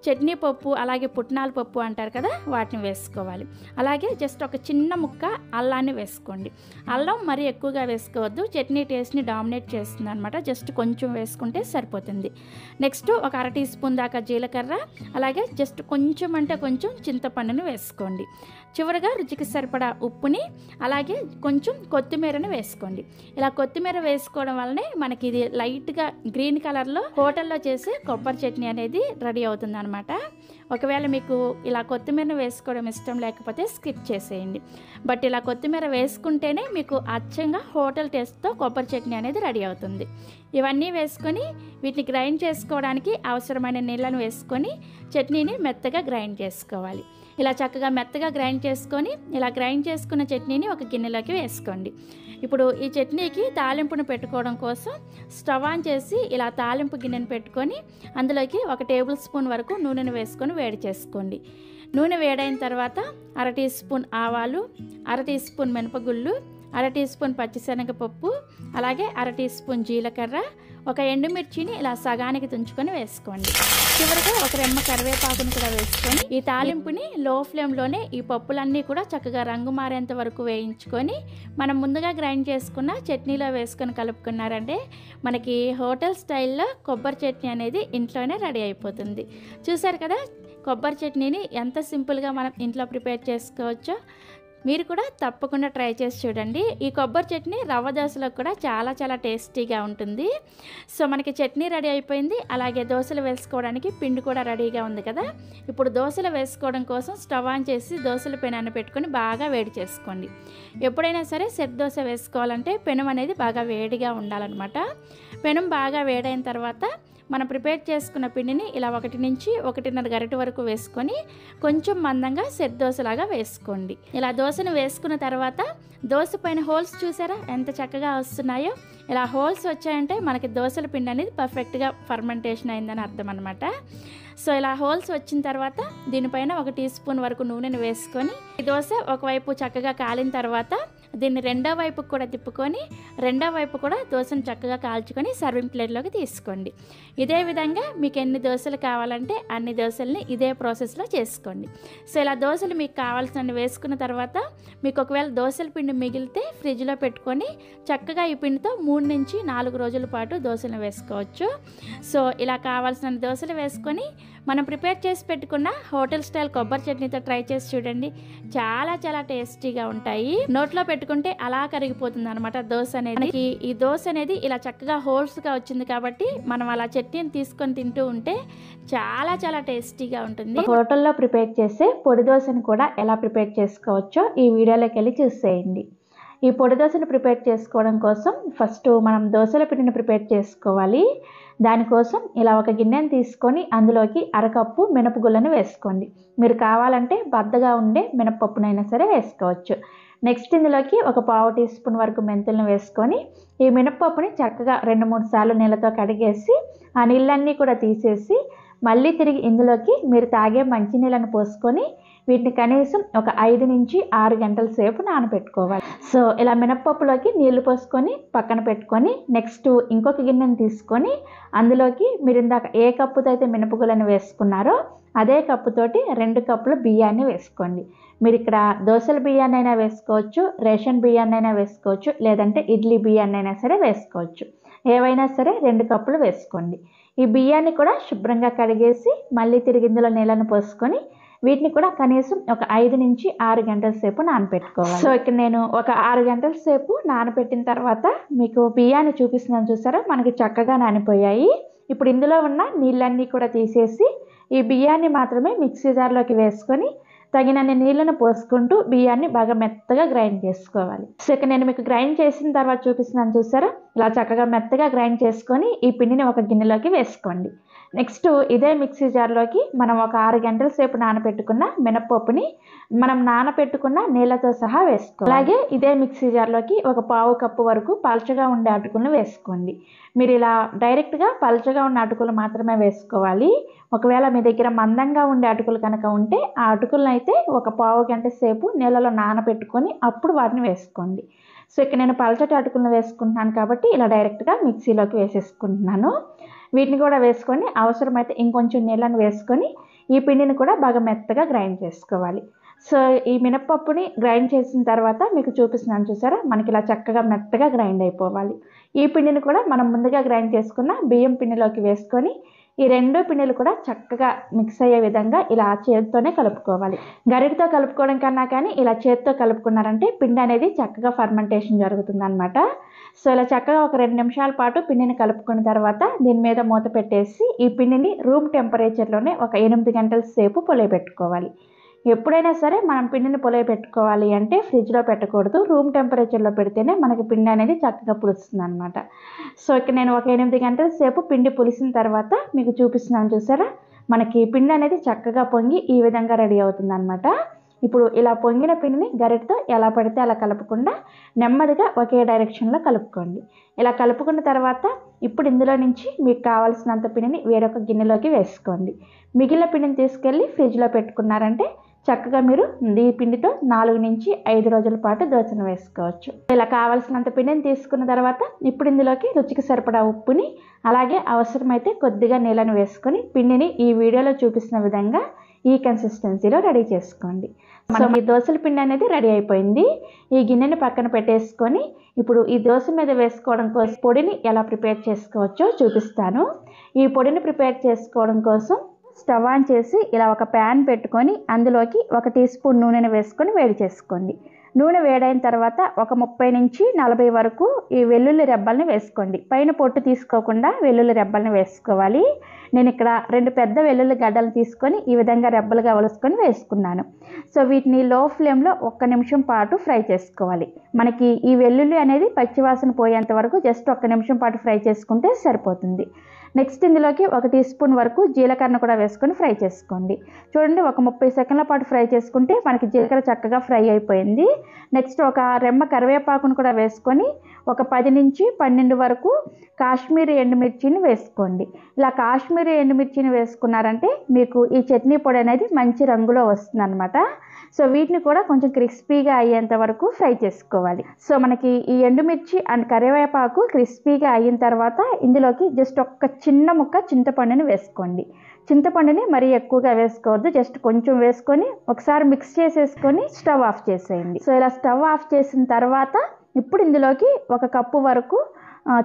చట్నీ పప్పు అలాగే పుట్నాల పప్పు అంటారు కదా, వాటిని వేసుకోవాలి. అలాగే జస్ట్ ఒక చిన్న ముక్క అల్లాన్ని వేసుకోండి. అల్లం మరీ ఎక్కువగా వేసుకోవద్దు, చట్నీ టేస్ట్ని డామినేట్ చేస్తుంది అనమాట. జస్ట్ కొంచెం వేసుకుంటే సరిపోతుంది. నెక్స్ట్ ఒక 1/2 టీ స్పూన్ దాకా జీలకర్ర అలాగే జస్ట్ కొంచెం అంటే కొంచెం చింతపండుని వేసుకోండి. చివరిగా రుచికి సరిపడా ఉప్పుని అలాగే కొంచెం కొత్తిమీరని వేసుకోండి. ఇలా కొత్తిమీర వేసుకోవడం వల్లనే మనకి ఇది లైట్గా గ్రీన్ కలర్లో హోటల్లో చేసే కొబ్బరి చట్నీ అనేది రెడీ అవుతుంది అనమాట. ఒకవేళ మీకు ఇలా కొత్తిమీర వేసుకోవడం ఇష్టం లేకపోతే స్కిప్ చేసేయండి. బట్ ఇలా కొత్తిమీర వేసుకుంటేనే మీకు అచ్చంగా హోటల్ టేస్ట్తో కొబ్బరి చట్నీ అనేది రెడీ అవుతుంది. ఇవన్నీ వేసుకొని వీటిని గ్రైండ్ చేసుకోవడానికి అవసరమైన నీళ్ళను వేసుకొని చట్నీని మెత్తగా గ్రైండ్ చేసుకోవాలి. ఇలా చక్కగా మెత్తగా గ్రైండ్ చేసుకొని ఇలా గ్రైండ్ చేసుకున్న చట్నీని ఒక గిన్నెలోకి వేసుకోండి. ఇప్పుడు ఈ చట్నీకి తాలింపును పెట్టుకోవడం కోసం స్టవ్ ఆన్ చేసి ఇలా తాలింపు గిన్నెను పెట్టుకొని అందులోకి 1 టేబుల్ స్పూన్ వరకు నూనెను వేసుకొని వేడి చేసుకోండి. నూనె వేడైన తర్వాత 1/2 టీ స్పూన్ ఆవాలు, 1/2 టీ స్పూన్ మినపగుళ్ళు, అర టీ స్పూన్ పచ్చిశనగపప్పు, అలాగే అర టీ స్పూన్ జీలకర్ర, ఒక ఎండుమిర్చిని ఇలా సగానికి తుంచుకొని వేసుకోండి. చివరిగా ఒక రెమ్మ కరివేపాకును కూడా వేసుకొని ఈ తాలింపుని లో ఫ్లేమ్లోనే ఈ పప్పులన్నీ కూడా చక్కగా రంగు మారేంత వరకు వేయించుకొని మనం ముందుగా గ్రైండ్ చేసుకున్న చట్నీలో వేసుకొని కలుపుకున్నారంటే మనకి హోటల్ స్టైల్లో కొబ్బరి చట్నీ అనేది ఇంట్లోనే రెడీ అయిపోతుంది. చూసారు కదా కొబ్బరి చట్నీని ఎంత సింపుల్గా మనం ఇంట్లో ప్రిపేర్ చేసుకోవచ్చో. మీరు కూడా తప్పకుండా ట్రై చేసి చూడండి. ఈ కొబ్బరి చట్నీ రవ్వ దోశలో కూడా చాలా టేస్టీగా ఉంటుంది. సో మనకి చట్నీ రెడీ అయిపోయింది, అలాగే దోశలు వేసుకోవడానికి పిండి కూడా రెడీగా ఉంది కదా. ఇప్పుడు దోశలు వేసుకోవడం కోసం స్టవ్ ఆన్ చేసి దోశల పెనాన్ని పెట్టుకొని బాగా వేడి చేసుకోండి. ఎప్పుడైనా సరే సెట్ దోశ వేసుకోవాలంటే పెనం అనేది బాగా వేడిగా ఉండాలన్నమాట. పెనం బాగా వేడైన తర్వాత మనం ప్రిపేర్ చేసుకున్న పిండిని ఇలా 1 నుంచి 1.5 గరిటె వరకు వేసుకొని కొంచెం మందంగా సెట్ దోశలాగా వేసుకోండి. ఇలా దోశను వేసుకున్న తర్వాత దోశ పైన హోల్స్ చూసారా ఎంత చక్కగా వస్తున్నాయో. ఇలా హోల్స్ వచ్చాయంటే మనకి దోశల పిండి అనేది పర్ఫెక్ట్గా ఫర్మెంటేషన్ అయిందని అర్థం అనమాట. సో ఇలా హోల్స్ వచ్చిన తర్వాత దీనిపైన 1 టీ స్పూన్ వరకు నూనెను వేసుకొని ఈ దోశ ఒకవైపు చక్కగా కాలిన తర్వాత దీన్ని రెండో వైపుకు కూడా తిప్పుకొని రెండో వైపు కూడా దోశను చక్కగా కాల్చుకొని సర్వింగ్ ప్లేట్లోకి తీసుకోండి. ఇదే విధంగా మీకు ఎన్ని దోశలు కావాలంటే అన్ని దోశల్ని ఇదే ప్రాసెస్లో చేసుకోండి. సో ఇలా దోశలు మీకు కావాల్సినవి వేసుకున్న తర్వాత మీకు ఒకవేళ దోశల పిండి మిగిలితే ఫ్రిడ్జ్లో పెట్టుకొని చక్కగా ఈ పిండితో 3 నుంచి 4 రోజుల పాటు దోశలు వేసుకోవచ్చు. సో ఇలా కావాల్సిన దోశలు వేసుకొని మనం ప్రిపేర్ చేసి పెట్టుకున్న హోటల్ స్టైల్ కొబ్బరి చట్నీతో ట్రై చేసి చూడండి. చాలా టేస్టీగా ఉంటాయి. నోట్లో పెట్టుకుంటే అలా కరిగిపోతుంది అనమాట దోశ అనేది. మనకి ఈ దోశ అనేది ఇలా చక్కగా హోల్స్గా వచ్చింది కాబట్టి మనం అలా చట్నీని తీసుకొని తింటూ ఉంటే చాలా టేస్టీగా ఉంటుంది. హోటల్లో ప్రిపేర్ చేసే పొడి దోశను కూడా ఎలా ప్రిపేర్ చేసుకోవచ్చో ఈ వీడియోలోకి వెళ్ళి చూసేయండి. ఈ పొడి దోశను ప్రిపేర్ చేసుకోవడం కోసం ఫస్ట్ మనం దోశల పిండిని ప్రిపేర్ చేసుకోవాలి. దానికోసం ఇలా ఒక గిన్నెను తీసుకొని అందులోకి అరకప్పు మినపగుళ్ళను వేసుకోండి. మీరు కావాలంటే బద్దగా ఉండే మినపప్పునైనా సరే వేసుకోవచ్చు. నెక్స్ట్ ఇందులోకి ఒక పావు టీ స్పూన్ వరకు మెంతులను వేసుకొని ఈ మినపప్పుని చక్కగా 2-3 సార్లు నీళ్ళతో కడిగేసి ఆ నీళ్ళన్నీ కూడా తీసేసి మళ్ళీ తిరిగి ఇందులోకి మీరు తాగే మంచినీళ్ళను పోసుకొని వీటిని కనీసం ఒక 5 నుంచి 6 గంటల సేపు నానబెట్టుకోవాలి. సో ఇలా మినపప్పులోకి నీళ్లు పోసుకొని పక్కన పెట్టుకొని నెక్స్ట్ ఇంకొక గిన్నెను తీసుకొని అందులోకి మీరు ఇందాక ఏ కప్పుతో అయితే మినపగుళ్ళని వేసుకున్నారో అదే కప్పుతోటి 2 కప్పుల బియ్యాన్ని వేసుకోండి. మీరు ఇక్కడ దోశల బియ్యాన్ని అయినా వేసుకోవచ్చు, రేషన్ బియ్యాన్ని అయినా వేసుకోవచ్చు, లేదంటే ఇడ్లీ బియ్యాన్ని అయినా సరే వేసుకోవచ్చు. ఏవైనా సరే 2 కప్పులు వేసుకోండి. ఈ బియ్యాన్ని కూడా శుభ్రంగా కడిగేసి మళ్ళీ తిరిగి ఇందులో నీళ్ళను పోసుకొని వీటిని కూడా కనీసం ఒక 5 నుంచి 6 గంటల సేపు నానబెట్టుకోవాలి. సో ఇక్కడ నేను ఒక 6 గంటల సేపు నానబెట్టిన తర్వాత మీకు బియ్యాన్ని చూపిస్తున్నాను చూసారా, మనకి చక్కగా నానిపోయాయి. ఇప్పుడు ఇందులో ఉన్న నీళ్ళన్నీ కూడా తీసేసి ఈ బియ్యాన్ని మాత్రమే మిక్సీ జార్లోకి వేసుకొని తగినన్ని నీళ్ళను పోసుకుంటూ బియ్యాన్ని బాగా మెత్తగా గ్రైండ్ చేసుకోవాలి. సో ఇక్కడ నేను మీకు గ్రైండ్ చేసిన తర్వాత చూపిస్తున్నాను చూసారా, ఇలా చక్కగా మెత్తగా గ్రైండ్ చేసుకొని ఈ పిండిని ఒక గిన్నెలోకి వేసుకోండి. నెక్స్ట్ ఇదే మిక్సీ జార్లోకి మనం ఒక 6 గంటల సేపు నానబెట్టుకున్న మినపప్పుని మనం నానబెట్టుకున్న నీళ్ళతో సహా వేసుకోవాలి. అలాగే ఇదే మిక్సీ జార్లోకి ఒక పావు కప్పు వరకు పల్చగా ఉండే అటుకులను వేసుకోండి. మీరు ఇలా డైరెక్ట్గా పల్చగా ఉన్న అటుకులు మాత్రమే వేసుకోవాలి. ఒకవేళ మీ దగ్గర మందంగా ఉండే అటుకులు కనుక ఉంటే ఆ అటుకులను అయితే ఒక పావు గంట సేపు నీళ్ళలో నానబెట్టుకొని అప్పుడు వాటిని వేసుకోండి. సో ఇక్కడ నేను పల్చటి అటుకులను వేసుకుంటున్నాను కాబట్టి ఇలా డైరెక్ట్గా మిక్సీలోకి వేసేసుకుంటున్నాను. వీటిని కూడా వేసుకొని అవసరమైతే ఇంకొంచెం నీళ్ళని వేసుకొని ఈ పిండిని కూడా బాగా మెత్తగా గ్రైండ్ చేసుకోవాలి. సో ఈ మినపప్పుని గ్రైండ్ చేసిన తర్వాత మీకు చూపిస్తున్నాను చూసారా, మనకి ఇలా చక్కగా మెత్తగా గ్రైండ్ అయిపోవాలి. ఈ పిండిని కూడా మనం ముందుగా గ్రైండ్ చేసుకున్న బియ్యం పిండిలోకి వేసుకొని ఈ 2 పిండిలు కూడా చక్కగా మిక్స్ అయ్యే విధంగా ఇలా చేతితోనే కలుపుకోవాలి. గరిటతో కలుపుకోవడం కన్నా కానీ ఇలా చేతితో కలుపుకున్నారంటే పిండి అనేది చక్కగా ఫర్మెంటేషన్ జరుగుతుంది అనమాట. సో ఇలా చక్కగా ఒక 2 నిమిషాల పాటు పిండిని కలుపుకున్న తర్వాత దీని మీద మూత పెట్టేసి ఈ పిండిని రూమ్ టెంపరేచర్లోనే ఒక 8 గంటల సేపు పొలయబెట్టుకోవాలి. ఎప్పుడైనా సరే మనం పిండిని పొలయబెట్టుకోవాలి అంటే ఫ్రిడ్జ్లో పెట్టకూడదు, రూమ్ టెంపరేచర్లో పెడితేనే మనకి పిండి అనేది చక్కగా పులుస్తుంది అనమాట. సో ఇక్కడ నేను ఒక 8 గంటల సేపు పిండి పులిసిన తర్వాత మీకు చూపిస్తున్నాను చూసారా, మనకి పిండి అనేది చక్కగా పొంగి ఈ విధంగా రెడీ అవుతుంది అనమాట. ఇప్పుడు ఇలా పొంగిన పిండిని గరిటతో ఎలా పడితే అలా కలపకుండా నెమ్మదిగా ఒకే డైరెక్షన్లో కలుపుకోండి. ఇలా కలుపుకున్న తర్వాత ఇప్పుడు ఇందులో నుంచి మీకు కావాల్సినంత పిండిని వేరొక గిన్నెలోకి వేసుకోండి. మిగిలిన పిండిని తీసుకెళ్ళి ఫ్రిడ్జ్లో పెట్టుకున్నారంటే చక్కగా మీరు ఈ పిండితో 4 నుంచి 5 రోజుల పాటు దోశను వేసుకోవచ్చు. ఇలా కావాల్సినంత పిండిని తీసుకున్న తర్వాత ఇప్పుడు ఇందులోకి రుచికి సరిపడా ఉప్పుని అలాగే అవసరమైతే కొద్దిగా నీళ్ళను వేసుకొని పిండిని ఈ వీడియోలో చూపిస్తున్న విధంగా ఈ కన్సిస్టెన్సీలో రెడీ చేసుకోండి. మనకి దోశల పిండి అనేది రెడీ అయిపోయింది. ఈ గిన్నెని పక్కన పెట్టేసుకొని ఇప్పుడు ఈ దోశ మీద వేసుకోవడం కోసం పొడిని ఎలా ప్రిపేర్ చేసుకోవచ్చో చూపిస్తాను. ఈ పొడిని ప్రిపేర్ చేసుకోవడం కోసం స్టవ్ ఆన్ చేసి ఇలా ఒక ప్యాన్ పెట్టుకొని అందులోకి 1 టీ స్పూన్ నూనెను వేసుకొని వేడి చేసుకోండి. నూనె వేడైన తర్వాత ఒక 30 నుంచి 40 వరకు ఈ వెల్లుల్లి రెబ్బల్ని వేసుకోండి. పైన పొట్టు తీసుకోకుండా వెల్లుల్లి రెబ్బల్ని వేసుకోవాలి. నేను ఇక్కడ 2 పెద్ద వెల్లుల్లి గడ్డలు తీసుకొని ఈ విధంగా రెబ్బలుగా ఒలుసుకొని వేసుకున్నాను. సో వీటిని లో ఫ్లేమ్లో 1 నిమిషం పాటు ఫ్రై చేసుకోవాలి. మనకి ఈ వెల్లుల్లి అనేది పచ్చివాసన పోయేంత వరకు జస్ట్ 1 నిమిషం పాటు ఫ్రై చేసుకుంటే సరిపోతుంది. నెక్స్ట్ ఇందులోకి 1 టీ స్పూన్ వరకు జీలకర్ర కూడా వేసుకొని ఫ్రై చేసుకోండి. చూడండి, ఒక 30 సెకండ్ల పాటు ఫ్రై చేసుకుంటే మనకి జీలకర్ర చక్కగా ఫ్రై అయిపోయింది. నెక్స్ట్ ఒక రెమ్మ కరివేపాకును కూడా వేసుకొని ఒక 10 నుంచి 12 వరకు కాశ్మీరీ ఎండుమిర్చిని వేసుకోండి. ఇలా కాశ్మీరీ ఎండుమిర్చిని వేసుకున్నారంటే మీకు ఈ చట్నీ పొడి అనేది మంచి రంగులో వస్తుంది అనమాట. సో వీటిని కూడా కొంచెం క్రిస్పీగా అయ్యేంత వరకు ఫ్రై చేసుకోవాలి. సో మనకి ఈ ఎండుమిర్చి అండ్ కరివేపాకు క్రిస్పీగా అయిన తర్వాత ఇందులోకి జస్ట్ ఒక చిన్న ముక్క చింతపండుని వేసుకోండి. చింతపండుని మరీ ఎక్కువగా వేసుకోవద్దు, జస్ట్ కొంచెం వేసుకొని ఒకసారి మిక్స్ చేసేసుకొని స్టవ్ ఆఫ్ చేసేయండి. సో ఇలా స్టవ్ ఆఫ్ చేసిన తర్వాత ఇప్పుడు ఇందులోకి 1 కప్పు వరకు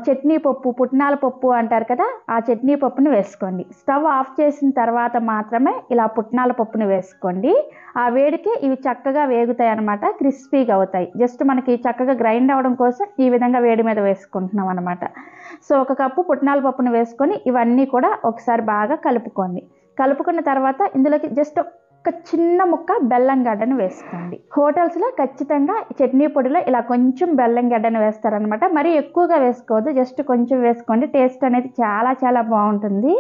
చట్నీ పప్పు, పుట్నాల పప్పు అంటారు కదా, ఆ చట్నీ పప్పుని వేసుకోండి. స్టవ్ ఆఫ్ చేసిన తర్వాత మాత్రమే ఇలా పుట్నాల పప్పుని వేసుకోండి. ఆ వేడికి ఇవి చక్కగా వేగుతాయి అన్నమాట, క్రిస్పీగా అవుతాయి. జస్ట్ మనకి చక్కగా గ్రైండ్ అవ్వడం కోసం ఈ విధంగా వేడి మీద వేసుకుంటున్నాం అనమాట. సో 1 కప్పు పుట్నాల పప్పుని వేసుకొని ఇవన్నీ కూడా ఒకసారి బాగా కలుపుకోండి. కలుపుకున్న తర్వాత ఇందులోకి జస్ట్ ఒక చిన్న ముక్క బెల్లం గడ్డను వేసుకోండి. హోటల్స్లో ఖచ్చితంగా చట్నీ పొడిలో ఇలా కొంచెం బెల్లం గడ్డను వేస్తారనమాట. మరీ ఎక్కువగా వేసుకోవద్దు, జస్ట్ కొంచెం వేసుకోండి. టేస్ట్ అనేది చాలా చాలా బాగుంటుంది.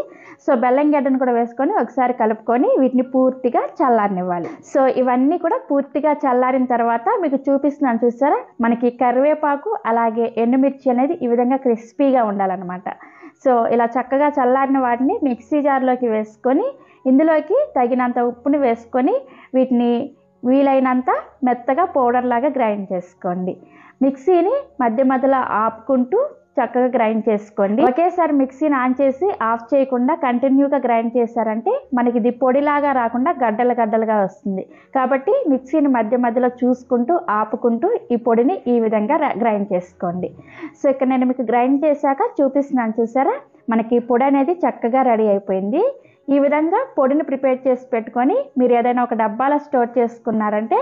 సో బెల్లం గడ్డను కూడా వేసుకొని ఒకసారి కలుపుకొని వీటిని పూర్తిగా చల్లారనివ్వాలి. సో ఇవన్నీ కూడా పూర్తిగా చల్లారిన తర్వాత మీకు చూపిస్తున్నాను, చూసారా, మనకి కరివేపాకు అలాగే ఎండుమిర్చి అనేది ఈ విధంగా క్రిస్పీగా ఉండాలన్నమాట. సో ఇలా చక్కగా చల్లారిన వాటిని మిక్సీ జార్లోకి వేసుకొని ఇందులోకి తగినంత ఉప్పుని వేసుకొని వీటిని వీలైనంత మెత్తగా పౌడర్ లాగా గ్రైండ్ చేసుకోండి. మిక్సీని మధ్య మధ్యలో ఆపుకుంటూ చక్కగా గ్రైండ్ చేసుకోండి. ఒకేసారి మిక్సీని ఆన్ చేసి ఆఫ్ చేయకుండా కంటిన్యూగా గ్రైండ్ చేశారంటే మనకి ఇది పొడిలాగా రాకుండా గడ్డలు గడ్డలుగా వస్తుంది. కాబట్టి మిక్సీని మధ్య మధ్యలో చూసుకుంటూ ఆపుకుంటూ ఈ పొడిని ఈ విధంగా గ్రైండ్ చేసుకోండి. సో ఇక్కడ నేను మీకు గ్రైండ్ చేశాక చూపిస్తున్నాను, చూసారా, మనకి పొడి అనేది చక్కగా రెడీ అయిపోయింది. ఈ విధంగా పొడిని ప్రిపేర్ చేసి పెట్టుకొని మీరు ఏదైనా ఒక డబ్బాలో స్టోర్ చేసుకున్నారంటే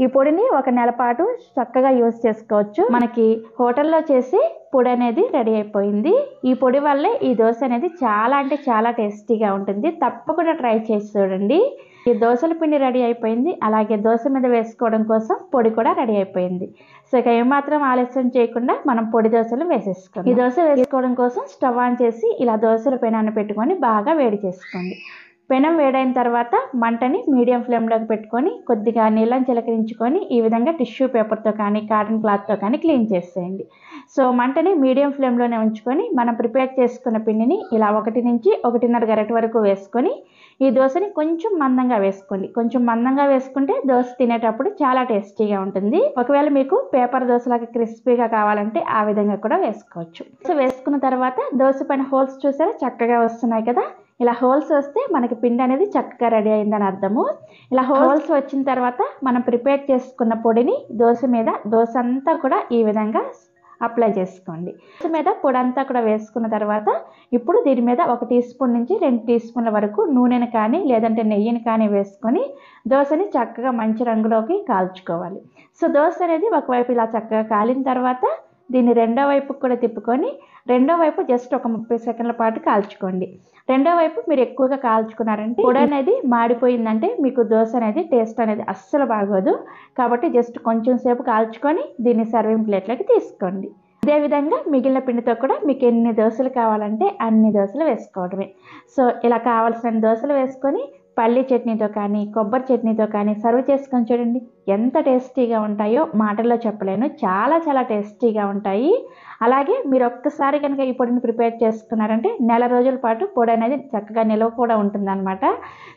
ఈ పొడిని 1 నెల పాటు చక్కగా యూజ్ చేసుకోవచ్చు. మనకి హోటల్లో చేసి పొడి అనేది రెడీ అయిపోయింది. ఈ పొడి వల్లే ఈ దోశ అనేది చాలా అంటే చాలా టేస్టీగా ఉంటుంది. తప్పకుండా ట్రై చేసి చూడండి. ఈ దోశల పిండి రెడీ అయిపోయింది, అలాగే దోశ మీద వేసుకోవడం కోసం పొడి కూడా రెడీ అయిపోయింది. సో ఇక ఏమాత్రం ఆలస్యం చేయకుండా మనం పొడి దోశలు వేసేసుకోండి. ఈ దోశ వేసుకోవడం కోసం స్టవ్ ఆన్ చేసి ఇలా దోశల పెనాన్ని పెట్టుకొని బాగా వేడి చేసుకోండి. పెనం వేడైన తర్వాత మంటని మీడియం ఫ్లేమ్లోకి పెట్టుకొని కొద్దిగా నీళ్ళని చిలకరించుకొని ఈ విధంగా టిష్యూ పేపర్తో కానీ కాటన్ క్లాత్తో కానీ క్లీన్ చేసేయండి. సో మంటని మీడియం ఫ్లేమ్లోనే ఉంచుకొని మనం ప్రిపేర్ చేసుకున్న పిండిని ఇలా 1 నుంచి 1.5 గరిటె వరకు వేసుకొని ఈ దోశని కొంచెం మందంగా వేసుకోండి. కొంచెం మందంగా వేసుకుంటే దోశ తినేటప్పుడు చాలా టేస్టీగా ఉంటుంది. ఒకవేళ మీకు పేపర్ దోశలాగా క్రిస్పీగా కావాలంటే ఆ విధంగా కూడా వేసుకోవచ్చు. సో వేసుకున్న తర్వాత దోశ పైన హోల్స్ చూసారా చక్కగా వస్తున్నాయి కదా. ఇలా హోల్స్ వస్తే మనకి పిండి అనేది చక్కగా రెడీ అయిందని అర్థము. ఇలా హోల్స్ వచ్చిన తర్వాత మనం ప్రిపేర్ చేసుకున్న పొడిని దోశ మీద దోశ అంతా కూడా ఈ విధంగా అప్లై చేసుకోండి. దోశ మీద పొడి అంతా కూడా వేసుకున్న తర్వాత ఇప్పుడు దీని మీద 1 టీ స్పూన్ నుంచి 2 టీ స్పూన్ల వరకు నూనెను కానీ లేదంటే నెయ్యిని కానీ వేసుకొని దోశని చక్కగా మంచి రంగులోకి కాల్చుకోవాలి. సో దోశ అనేది ఒకవైపు ఇలా చక్కగా కాలిన తర్వాత దీన్ని రెండో వైపుకు కూడా తిప్పుకొని రెండో వైపు జస్ట్ ఒక 30 సెకండ్ల పాటు కాల్చుకోండి. రెండో వైపు మీరు ఎక్కువగా కాల్చుకున్నారంటే పొడి అనేది మాడిపోయిందంటే మీకు దోశ అనేది టేస్ట్ అనేది అస్సలు బాగోదు. కాబట్టి జస్ట్ కొంచెం సేపు కాల్చుకొని దీన్ని సర్వింగ్ ప్లేట్లోకి తీసుకోండి. అదేవిధంగా మిగిలిన పిండితో కూడా మీకు ఎన్ని దోశలు కావాలంటే అన్ని దోశలు వేసుకోవడమే. సో ఇలా కావాల్సిన దోశలు వేసుకొని పల్లి చట్నీతో కానీ కొబ్బరి చట్నీతో కానీ సర్వ్ చేసుకొని చూడండి ఎంత టేస్టీగా ఉంటాయో మాటల్లో చెప్పలేను. చాలా చాలా టేస్టీగా ఉంటాయి. అలాగే మీరు ఒక్కసారి కనుక ఈ పొడిని ప్రిపేర్ చేసుకున్నారంటే నెల రోజుల పాటు పొడి అనేది చక్కగా నిల్వ కూడా ఉంటుందన్నమాట.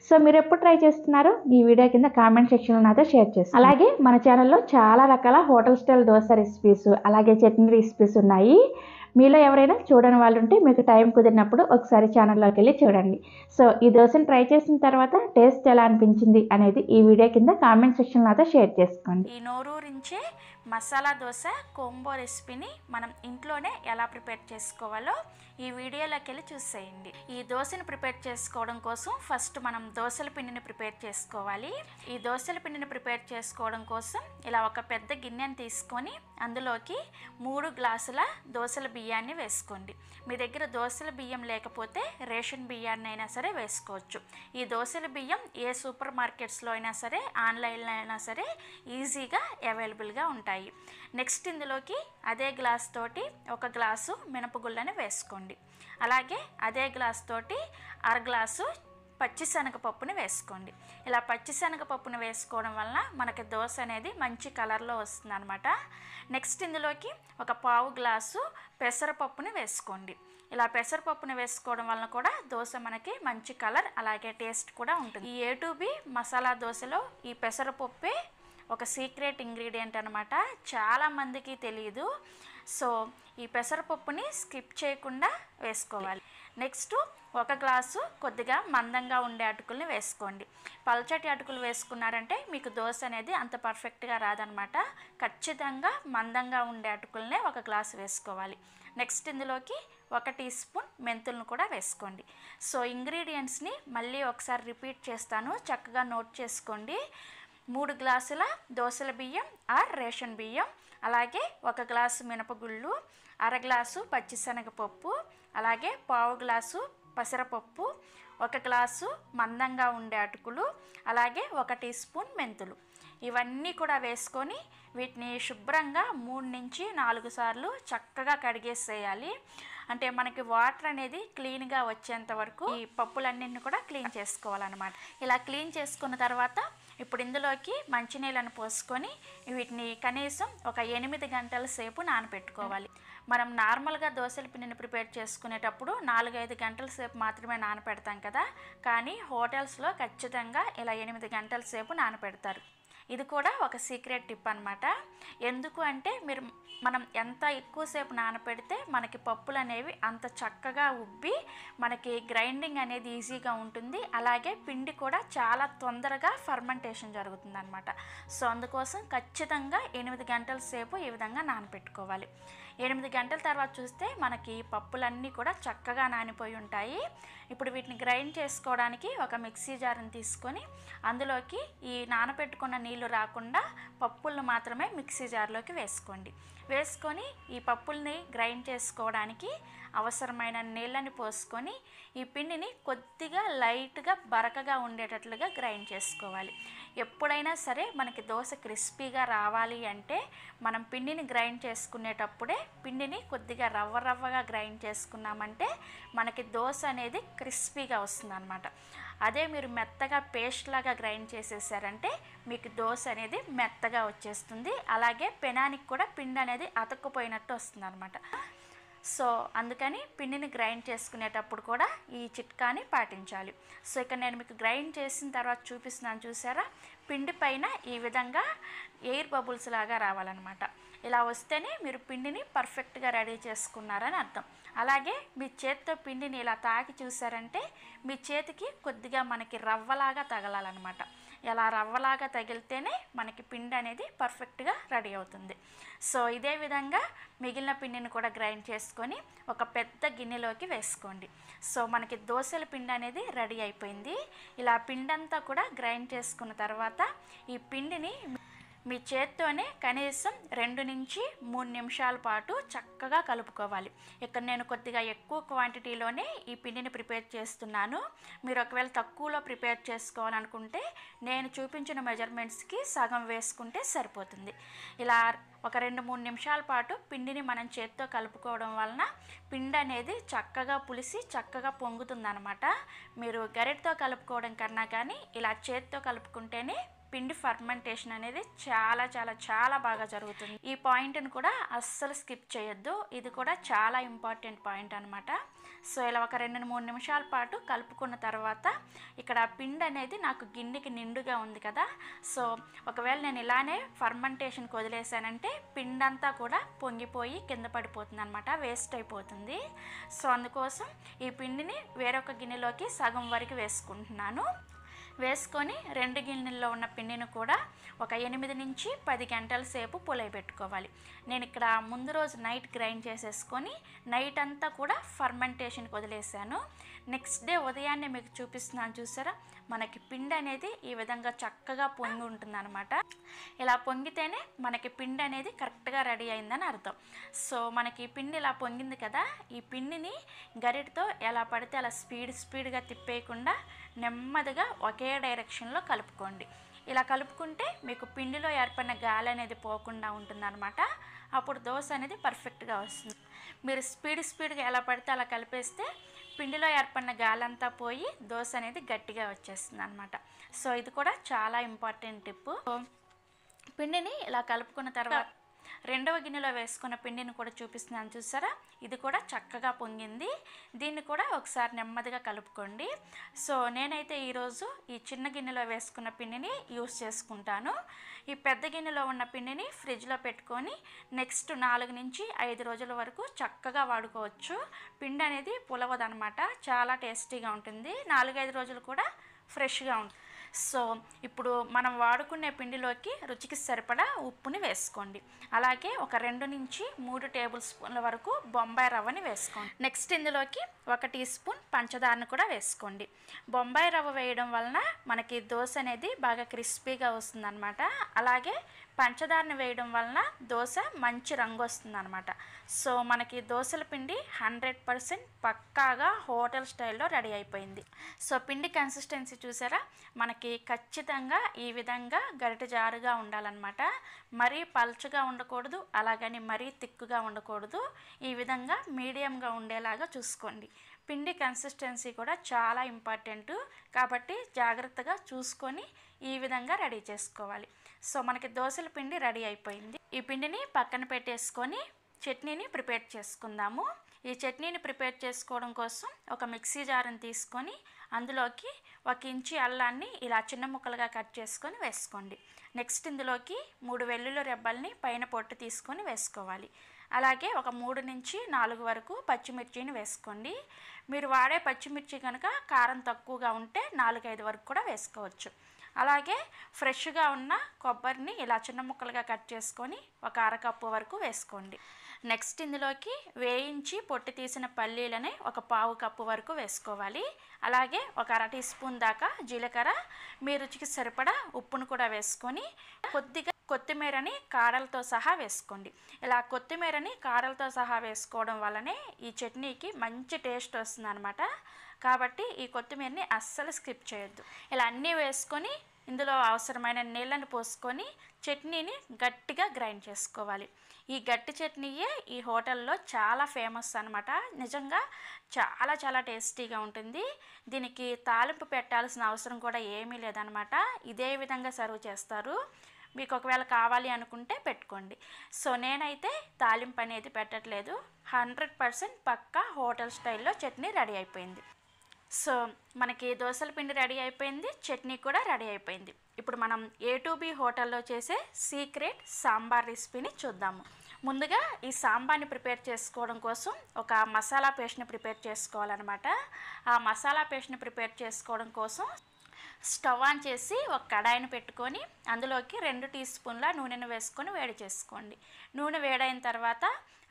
సో మీరు ఎప్పుడు ట్రై చేస్తున్నారో ఈ వీడియో కింద కామెంట్ సెక్షన్లో నాతో షేర్ చేస్తాను. అలాగే మన ఛానల్లో చాలా రకాల హోటల్ స్టైల్ దోశ రెసిపీస్ అలాగే చట్నీ రెసిపీస్ ఉన్నాయి. మీలో ఎవరైనా చూడని వాళ్ళు ఉంటే మీకు టైం కుదిరినప్పుడు ఒకసారి ఛానల్లోకి వెళ్ళి చూడండి. సో ఈ దోశను ట్రై చేసిన తర్వాత టేస్ట్ ఎలా అనిపించింది అనేది ఈ వీడియో కింద కామెంట్ సెక్షన్లో నాతో షేర్ చేసుకోండి. ఈ నోరూరించే మసాలా దోశ కోంబో రెసిపీని మనం ఇంట్లోనే ఎలా ప్రిపేర్ చేసుకోవాలో ఈ వీడియోలోకి వెళ్ళి చూసేయండి. ఈ దోశను ప్రిపేర్ చేసుకోవడం కోసం ఫస్ట్ మనం దోశల పిండిని ప్రిపేర్ చేసుకోవాలి. ఈ దోశల పిండిని ప్రిపేర్ చేసుకోవడం కోసం ఇలా ఒక పెద్ద గిన్నెని తీసుకొని అందులోకి 3 గ్లాసుల దోశల బియ్యాన్ని వేసుకోండి. మీ దగ్గర దోశల బియ్యం లేకపోతే రేషన్ బియ్యాన్ని అయినా సరే వేసుకోవచ్చు. ఈ దోశల బియ్యం ఏ సూపర్ మార్కెట్స్లో అయినా సరే ఆన్లైన్లో అయినా సరే ఈజీగా అవైలబుల్గా ఉంటాయి. నెక్స్ట్ ఇందులోకి అదే గ్లాస్ తోటి 1 గ్లాసు మినపగుళ్ళని వేసుకోండి. అలాగే అదే గ్లాస్ తోటి 1/2 గ్లాసు పచ్చిశనగపప్పుని వేసుకోండి. ఇలా పచ్చిశనగపప్పుని వేసుకోవడం వలన మనకి దోశ అనేది మంచి కలర్లో వస్తుంది అనమాట. నెక్స్ట్ ఇందులోకి 1/4 గ్లాసు పెసరపప్పుని వేసుకోండి. ఇలా పెసరపప్పుని వేసుకోవడం వలన కూడా దోశ మనకి మంచి కలర్ అలాగే టేస్ట్ కూడా ఉంటుంది. ఈ A2B మసాలా దోశలో ఈ పెసరపప్పే ఒక సీక్రెట్ ఇంగ్రీడియంట్ అనమాట. చాలామందికి తెలియదు. సో ఈ పెసరపప్పుని స్కిప్ చేయకుండా వేసుకోవాలి. నెక్స్ట్ 1 గ్లాసు కొద్దిగా మందంగా ఉండే అటుకుల్ని వేసుకోండి. పల్చటి అటుకులు వేసుకున్నారంటే మీకు దోశ అనేది అంత పర్ఫెక్ట్గా రాదనమాట. ఖచ్చితంగా మందంగా ఉండే అటుకులనే 1 గ్లాసు వేసుకోవాలి. నెక్స్ట్ ఇందులోకి 1 టీ స్పూన్ మెంతులను కూడా వేసుకోండి. సో ఇంగ్రీడియంట్స్ని మళ్ళీ ఒకసారి రిపీట్ చేస్తాను, చక్కగా నోట్ చేసుకోండి. 3 గ్లాసుల దోశల బియ్యం ఆర్ రేషన్ బియ్యం, అలాగే 1 గ్లాసు మినపగుళ్ళు, 1/2 గ్లాసు పచ్చిశనగపప్పు, అలాగే 1/4 గ్లాసు పెసరపప్పు, 1 గ్లాసు మందంగా ఉండే అటుకులు, అలాగే 1 టీ స్పూన్ మెంతులు. ఇవన్నీ కూడా వేసుకొని వీటిని శుభ్రంగా 3 నుంచి 4 సార్లు చక్కగా కడిగేసేయాలి. అంటే మనకి వాటర్ అనేది క్లీన్గా వచ్చేంత వరకు ఈ పప్పులన్నింటిని కూడా క్లీన్ చేసుకోవాలన్నమాట. ఇలా క్లీన్ చేసుకున్న తర్వాత ఇప్పుడు ఇందులోకి మంచినీళ్ళను పోసుకొని వీటిని కనీసం ఒక 8 గంటల సేపు నానబెట్టుకోవాలి. మనం నార్మల్గా దోశల పిండిని ప్రిపేర్ చేసుకునేటప్పుడు 4-5 గంటల సేపు మాత్రమే నానపెడతాం కదా, కానీ హోటల్స్లో ఖచ్చితంగా ఇలా 8 గంటల సేపు నానపెడతారు. ఇది కూడా ఒక సీక్రెట్ టిప్ అనమాట. ఎందుకు అంటే మనం ఎంత ఎక్కువసేపు నానపెడితే మనకి పప్పులు అనేవి అంత చక్కగా ఉబ్బి మనకి గ్రైండింగ్ అనేది ఈజీగా ఉంటుంది. అలాగే పిండి కూడా చాలా తొందరగా ఫర్మెంటేషన్ జరుగుతుంది అనమాట. సో అందుకోసం ఖచ్చితంగా 8 గంటల సేపు ఈ విధంగా నానపెట్టుకోవాలి. 8 గంటల తర్వాత చూస్తే మనకి పప్పులన్నీ కూడా చక్కగా నానిపోయి ఉంటాయి. ఇప్పుడు వీటిని గ్రైండ్ చేసుకోవడానికి ఒక మిక్సీ జార్ని తీసుకొని అందులోకి ఈ నానబెట్టుకున్న నీళ్లు రాకుండా పప్పులను మాత్రమే మిక్సీ జార్లోకి వేసుకోండి. వేసుకొని ఈ పప్పుల్ని గ్రైండ్ చేసుకోవడానికి అవసరమైన నీళ్ళని పోసుకొని ఈ పిండిని కొద్దిగా లైట్గా బరకగా ఉండేటట్లుగా గ్రైండ్ చేసుకోవాలి. ఎప్పుడైనా సరే మనకి దోశ క్రిస్పీగా రావాలి అంటే మనం పిండిని గ్రైండ్ చేసుకునేటప్పుడే పిండిని కొద్దిగా రవ్వగా గ్రైండ్ చేసుకున్నామంటే మనకి దోశ అనేది క్రిస్పీగా వస్తుంది అనమాట. అదే మీరు మెత్తగా పేస్ట్ లాగా గ్రైండ్ చేసేసారంటే మీకు దోశ అనేది మెత్తగా వచ్చేస్తుంది. అలాగే పెనానికి కూడా పిండి అనేది అతుక్కుపోయినట్టు వస్తుంది అనమాట. సో అందుకని పిండిని గ్రైండ్ చేసుకునేటప్పుడు కూడా ఈ చిట్కాని పాటించాలి. సో ఇక్కడ నేను మీకు గ్రైండ్ చేసిన తర్వాత చూపిస్తున్నాను, చూసారా? పిండి పైన ఈ విధంగా ఎయిర్ బబుల్స్ లాగా రావాలన్నమాట. ఇలా వస్తేనే మీరు పిండిని పర్ఫెక్ట్గా రెడీ చేసుకున్నారని అర్థం. అలాగే మీ చేతితో పిండిని ఇలా తాకి చూసారంటే మీ చేతికి కొద్దిగా మనకి రవ్వలాగా తగలాలన్నమాట. ఇలా రవ్వలాగా తగిలితేనే మనకి పిండి అనేది పర్ఫెక్ట్గా రెడీ అవుతుంది. సో ఇదే విధంగా మిగిలిన పిండిని కూడా గ్రైండ్ చేసుకొని ఒక పెద్ద గిన్నెలోకి వేసుకోండి. సో మనకి దోశల పిండి అనేది రెడీ అయిపోయింది. ఇలా పిండి అంతా కూడా గ్రైండ్ చేసుకున్న తర్వాత ఈ పిండిని మీ చేత్తోనే కనీసం 2 నుంచి 3 నిమిషాల పాటు చక్కగా కలుపుకోవాలి. ఇక్కడ నేను కొద్దిగా ఎక్కువ క్వాంటిటీలోనే ఈ పిండిని ప్రిపేర్ చేస్తున్నాను. మీరు ఒకవేళ తక్కువలో ప్రిపేర్ చేసుకోవాలనుకుంటే నేను చూపించిన మెజర్మెంట్స్కి సగం వేసుకుంటే సరిపోతుంది. ఇలా ఒక 2-3 నిమిషాల పాటు పిండిని మనం చేత్తో కలుపుకోవడం వలన పిండి అనేది చక్కగా పులిసి చక్కగా పొంగుతుందన్నమాట. మీరు గరిటతో కలుపుకోవడం కన్నా కానీ ఇలా చేత్తో కలుపుకుంటేనే పిండి ఫర్మెంటేషన్ అనేది చాలా చాలా చాలా బాగా జరుగుతుంది. ఈ పాయింట్ని కూడా అస్సలు స్కిప్ చేయొద్దు, ఇది కూడా చాలా ఇంపార్టెంట్ పాయింట్ అనమాట. సో ఇలా ఒక 2-3 నిమిషాల పాటు కలుపుకున్న తర్వాత ఇక్కడ పిండి అనేది నాకు గిన్నెకి నిండుగా ఉంది కదా, సో ఒకవేళ నేను ఇలానే ఫర్మెంటేషన్కి వదిలేసానంటే పిండి అంతా కూడా పొంగిపోయి కింద పడిపోతుంది అనమాట, వేస్ట్ అయిపోతుంది. సో అందుకోసం ఈ పిండిని వేరొక గిన్నెలోకి సగం వరకు వేసుకుంటున్నాను. వేసుకొని 2 గిన్నెల్లో ఉన్న పిండిని కూడా ఒక 8 నుంచి 10 గంటల సేపు పులియబెట్టుకోవాలి. నేను ఇక్కడ ముందు రోజు నైట్ గ్రైండ్ చేసేసుకొని నైట్ అంతా కూడా ఫర్మెంటేషన్కి వదిలేసాను. నెక్స్ట్ డే ఉదయాన్నే మీకు చూపిస్తున్నాను చూసారా, మనకి పిండి అనేది ఈ విధంగా చక్కగా పొంగి ఉంటుంది అనమాట. ఇలా పొంగితేనే మనకి పిండి అనేది కరెక్ట్గా రెడీ అయిందని అర్థం. సో మనకి పిండి ఇలా పొంగింది కదా, ఈ పిండిని గరిటతో ఎలా పడితే అలా స్పీడ్గా తిప్పేయకుండా నెమ్మదిగా ఒకే డైరెక్షన్లో కలుపుకోండి. ఇలా కలుపుకుంటే మీకు పిండిలో ఏర్పడిన గాలి అనేది పోకుండా ఉంటుందన్నమాట. అప్పుడు దోశ అనేది పర్ఫెక్ట్గా వస్తుంది. మీరు స్పీడ్గా ఎలా పడితే అలా కలిపేస్తే పిండిలో ఏర్పడిన గాలి అంతా పోయి దోశ అనేది గట్టిగా వచ్చేస్తుంది అనమాట. సో ఇది కూడా చాలా ఇంపార్టెంట్ టిప్. పిండిని ఇలా కలుపుకున్న తర్వాత రెండవ గిన్నెలో వేసుకున్న పిండిని కూడా చూపిస్తున్నాను చూసారా, ఇది కూడా చక్కగా పొంగింది. దీన్ని కూడా ఒకసారి నెమ్మదిగా కలుపుకోండి. సో నేనైతే ఈరోజు ఈ చిన్న గిన్నెలో వేసుకున్న పిండిని యూస్ చేసుకుంటాను. ఈ పెద్ద గిన్నెలో ఉన్న పిండిని ఫ్రిడ్జ్లో పెట్టుకొని నెక్స్ట్ 4 నుంచి 5 రోజుల వరకు చక్కగా వాడుకోవచ్చు. పిండి అనేది పులవదనమాట, చాలా టేస్టీగా ఉంటుంది. 4-5 రోజులు కూడా ఫ్రెష్గా ఉంటుంది. సో ఇప్పుడు మనం వాడుకునే పిండిలోకి రుచికి సరిపడా ఉప్పుని వేసుకోండి. అలాగే ఒక 2 నుంచి 3 టేబుల్ స్పూన్ల వరకు బొంబాయి రవ్వని వేసుకోండి. నెక్స్ట్ ఇందులోకి 1 టీ స్పూన్ పంచదారను కూడా వేసుకోండి. బొంబాయి రవ్వ వేయడం వలన మనకి దోశ అనేది బాగా క్రిస్పీగా వస్తుందన్నమాట. అలాగే పంచదారని వేయడం వలన దోశ మంచి రంగు వస్తుందన్నమాట. సో మనకి దోశల పిండి 100% పక్కాగా హోటల్ స్టైల్లో రెడీ అయిపోయింది. సో పిండి కన్సిస్టెన్సీ చూసారా, మనకి ఖచ్చితంగా ఈ విధంగా గరిటె జారుగా ఉండాలన్నమాట. మరీ పల్చగా ఉండకూడదు, అలాగని మరీ తిక్కుగా ఉండకూడదు. ఈ విధంగా మీడియంగా ఉండేలాగా చూసుకోండి. పిండి కన్సిస్టెన్సీ కూడా చాలా ఇంపార్టెంట్ కాబట్టి జాగ్రత్తగా చూసుకొని ఈ విధంగా రెడీ చేసుకోవాలి. సో మనకి దోశల పిండి రెడీ అయిపోయింది. ఈ పిండిని పక్కన పెట్టేసుకొని చట్నీని ప్రిపేర్ చేసుకుందాము. ఈ చట్నీని ప్రిపేర్ చేసుకోవడం కోసం ఒక మిక్సీ జార్ని తీసుకొని అందులోకి 1 ఇంచు అల్లాన్ని ఇలా చిన్న ముక్కలుగా కట్ చేసుకొని వేసుకోండి. నెక్స్ట్ ఇందులోకి 3 వెల్లుల్లి రెబ్బల్ని పైన పొట్టు తీసుకొని వేసుకోవాలి. అలాగే ఒక 3 నుంచి 4 వరకు పచ్చిమిర్చిని వేసుకోండి. మీరు వాడే పచ్చిమిర్చి కనుక కారం తక్కువగా ఉంటే 4-5 వరకు కూడా వేసుకోవచ్చు. అలాగే ఫ్రెష్గా ఉన్న కొబ్బరిని ఇలా చిన్న ముక్కలుగా కట్ చేసుకొని ఒక 1/2 కప్పు వరకు వేసుకోండి. నెక్స్ట్ ఇందులోకి వేయించి పొట్టు తీసిన పల్లీలని ఒక 1/4 కప్పు వరకు వేసుకోవాలి. అలాగే ఒక 1/2 టీ స్పూన్ దాకా జీలకర్ర, మీ రుచికి సరిపడా ఉప్పును కూడా వేసుకొని కొద్దిగా కొత్తిమీరని కాడలతో సహా వేసుకోండి. ఇలా కొత్తిమీరని కాడలతో సహా వేసుకోవడం వల్లనే ఈ చట్నీకి మంచి టేస్ట్ వస్తుంది అనమాట. కాబట్టి ఈ కొత్తిమీరని అస్సలు స్కిప్ చేయొద్దు. ఇలా అన్నీ వేసుకొని ఇందులో అవసరమైన నీళ్ళని పోసుకొని చట్నీని గట్టిగా గ్రైండ్ చేసుకోవాలి. ఈ గట్టి చట్నీయే ఈ హోటల్లో చాలా ఫేమస్ అనమాట. నిజంగా చాలా చాలా టేస్టీగా ఉంటుంది. దీనికి తాలింపు పెట్టాల్సిన అవసరం కూడా ఏమీ లేదనమాట. ఇదే విధంగా సర్వ్ చేస్తారు. మీకు ఒకవేళ కావాలి అనుకుంటే పెట్టుకోండి. సో నేనైతే తాలింపు అనేది పెట్టట్లేదు. 100% పక్కా హోటల్ స్టైల్లో చట్నీ రెడీ అయిపోయింది. సో మనకి దోశల పిండి రెడీ అయిపోయింది, చట్నీ కూడా రెడీ అయిపోయింది. ఇప్పుడు మనం A2B హోటల్లో చేసే సీక్రెట్ సాంబార్ రెసిపీని చూద్దాము. ముందుగా ఈ సాంబార్ని ప్రిపేర్ చేసుకోవడం కోసం ఒక మసాలా పేస్ట్ని ప్రిపేర్ చేసుకోవాలన్నమాట. ఆ మసాలా పేస్ట్ని ప్రిపేర్ చేసుకోవడం కోసం స్టవ్ ఆన్ చేసి ఒక కడాయిని పెట్టుకొని అందులోకి 2 టీ స్పూన్ల నూనెను వేసుకొని వేడి చేసుకోండి. నూనె వేడైన తర్వాత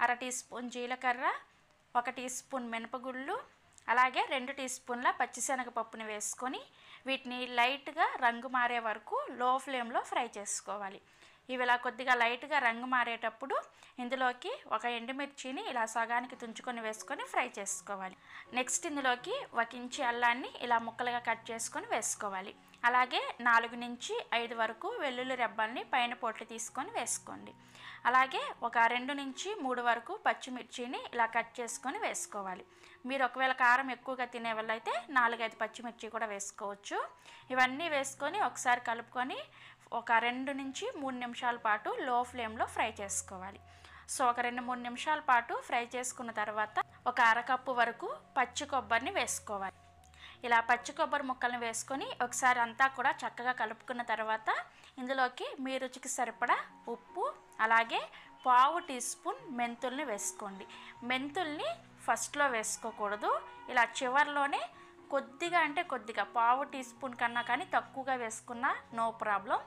1/2 టీ స్పూన్ జీలకర్ర, 1 టీ స్పూన్ మినపగుళ్ళు, అలాగే 2 టీ స్పూన్ల పచ్చిశనగపప్పుని వేసుకొని వీటిని లైట్గా రంగు మారే వరకు లో ఫ్లేమ్లో ఫ్రై చేసుకోవాలి. ఇవి ఇలా కొద్దిగా లైట్గా రంగు మారేటప్పుడు ఇందులోకి ఒక ఎండుమిర్చిని ఇలా సగానికి తుంచుకొని వేసుకొని ఫ్రై చేసుకోవాలి. నెక్స్ట్ ఇందులోకి 1 ఇంచు అల్లాన్ని ఇలా ముక్కలుగా కట్ చేసుకొని వేసుకోవాలి. అలాగే 4 నుంచి 5 వరకు వెల్లుల్లి రెబ్బల్ని పైన పొట్లు తీసుకొని వేసుకోండి. అలాగే ఒక 2 నుంచి 3 వరకు పచ్చిమిర్చిని ఇలా కట్ చేసుకొని వేసుకోవాలి. మీరు ఒకవేళ కారం ఎక్కువగా తినే వాళ్ళైతే 4-5 పచ్చిమిర్చి కూడా వేసుకోవచ్చు. ఇవన్నీ వేసుకొని ఒకసారి కలుపుకొని ఒక 2 నుంచి 3 నిమిషాల పాటు లో ఫ్లేమ్లో ఫ్రై చేసుకోవాలి. సో ఒక 2-3 నిమిషాల పాటు ఫ్రై చేసుకున్న తర్వాత ఒక అరకప్పు వరకు పచ్చి కొబ్బరిని వేసుకోవాలి. ఇలా పచ్చి కొబ్బరి ముక్కల్ని వేసుకొని ఒకసారి అంతా కూడా చక్కగా కలుపుకున్న తర్వాత ఇందులోకి మీ రుచికి సరిపడా ఉప్పు, అలాగే పావు టీ స్పూన్ మెంతుల్ని వేసుకోండి. మెంతుల్ని ఫస్ట్లో వేసుకోకూడదు, ఇలా చివర్లోనే కొద్దిగా అంటే కొద్దిగా పావు టీ స్పూన్ కన్నా కానీ తక్కువగా వేసుకున్నా నో ప్రాబ్లం,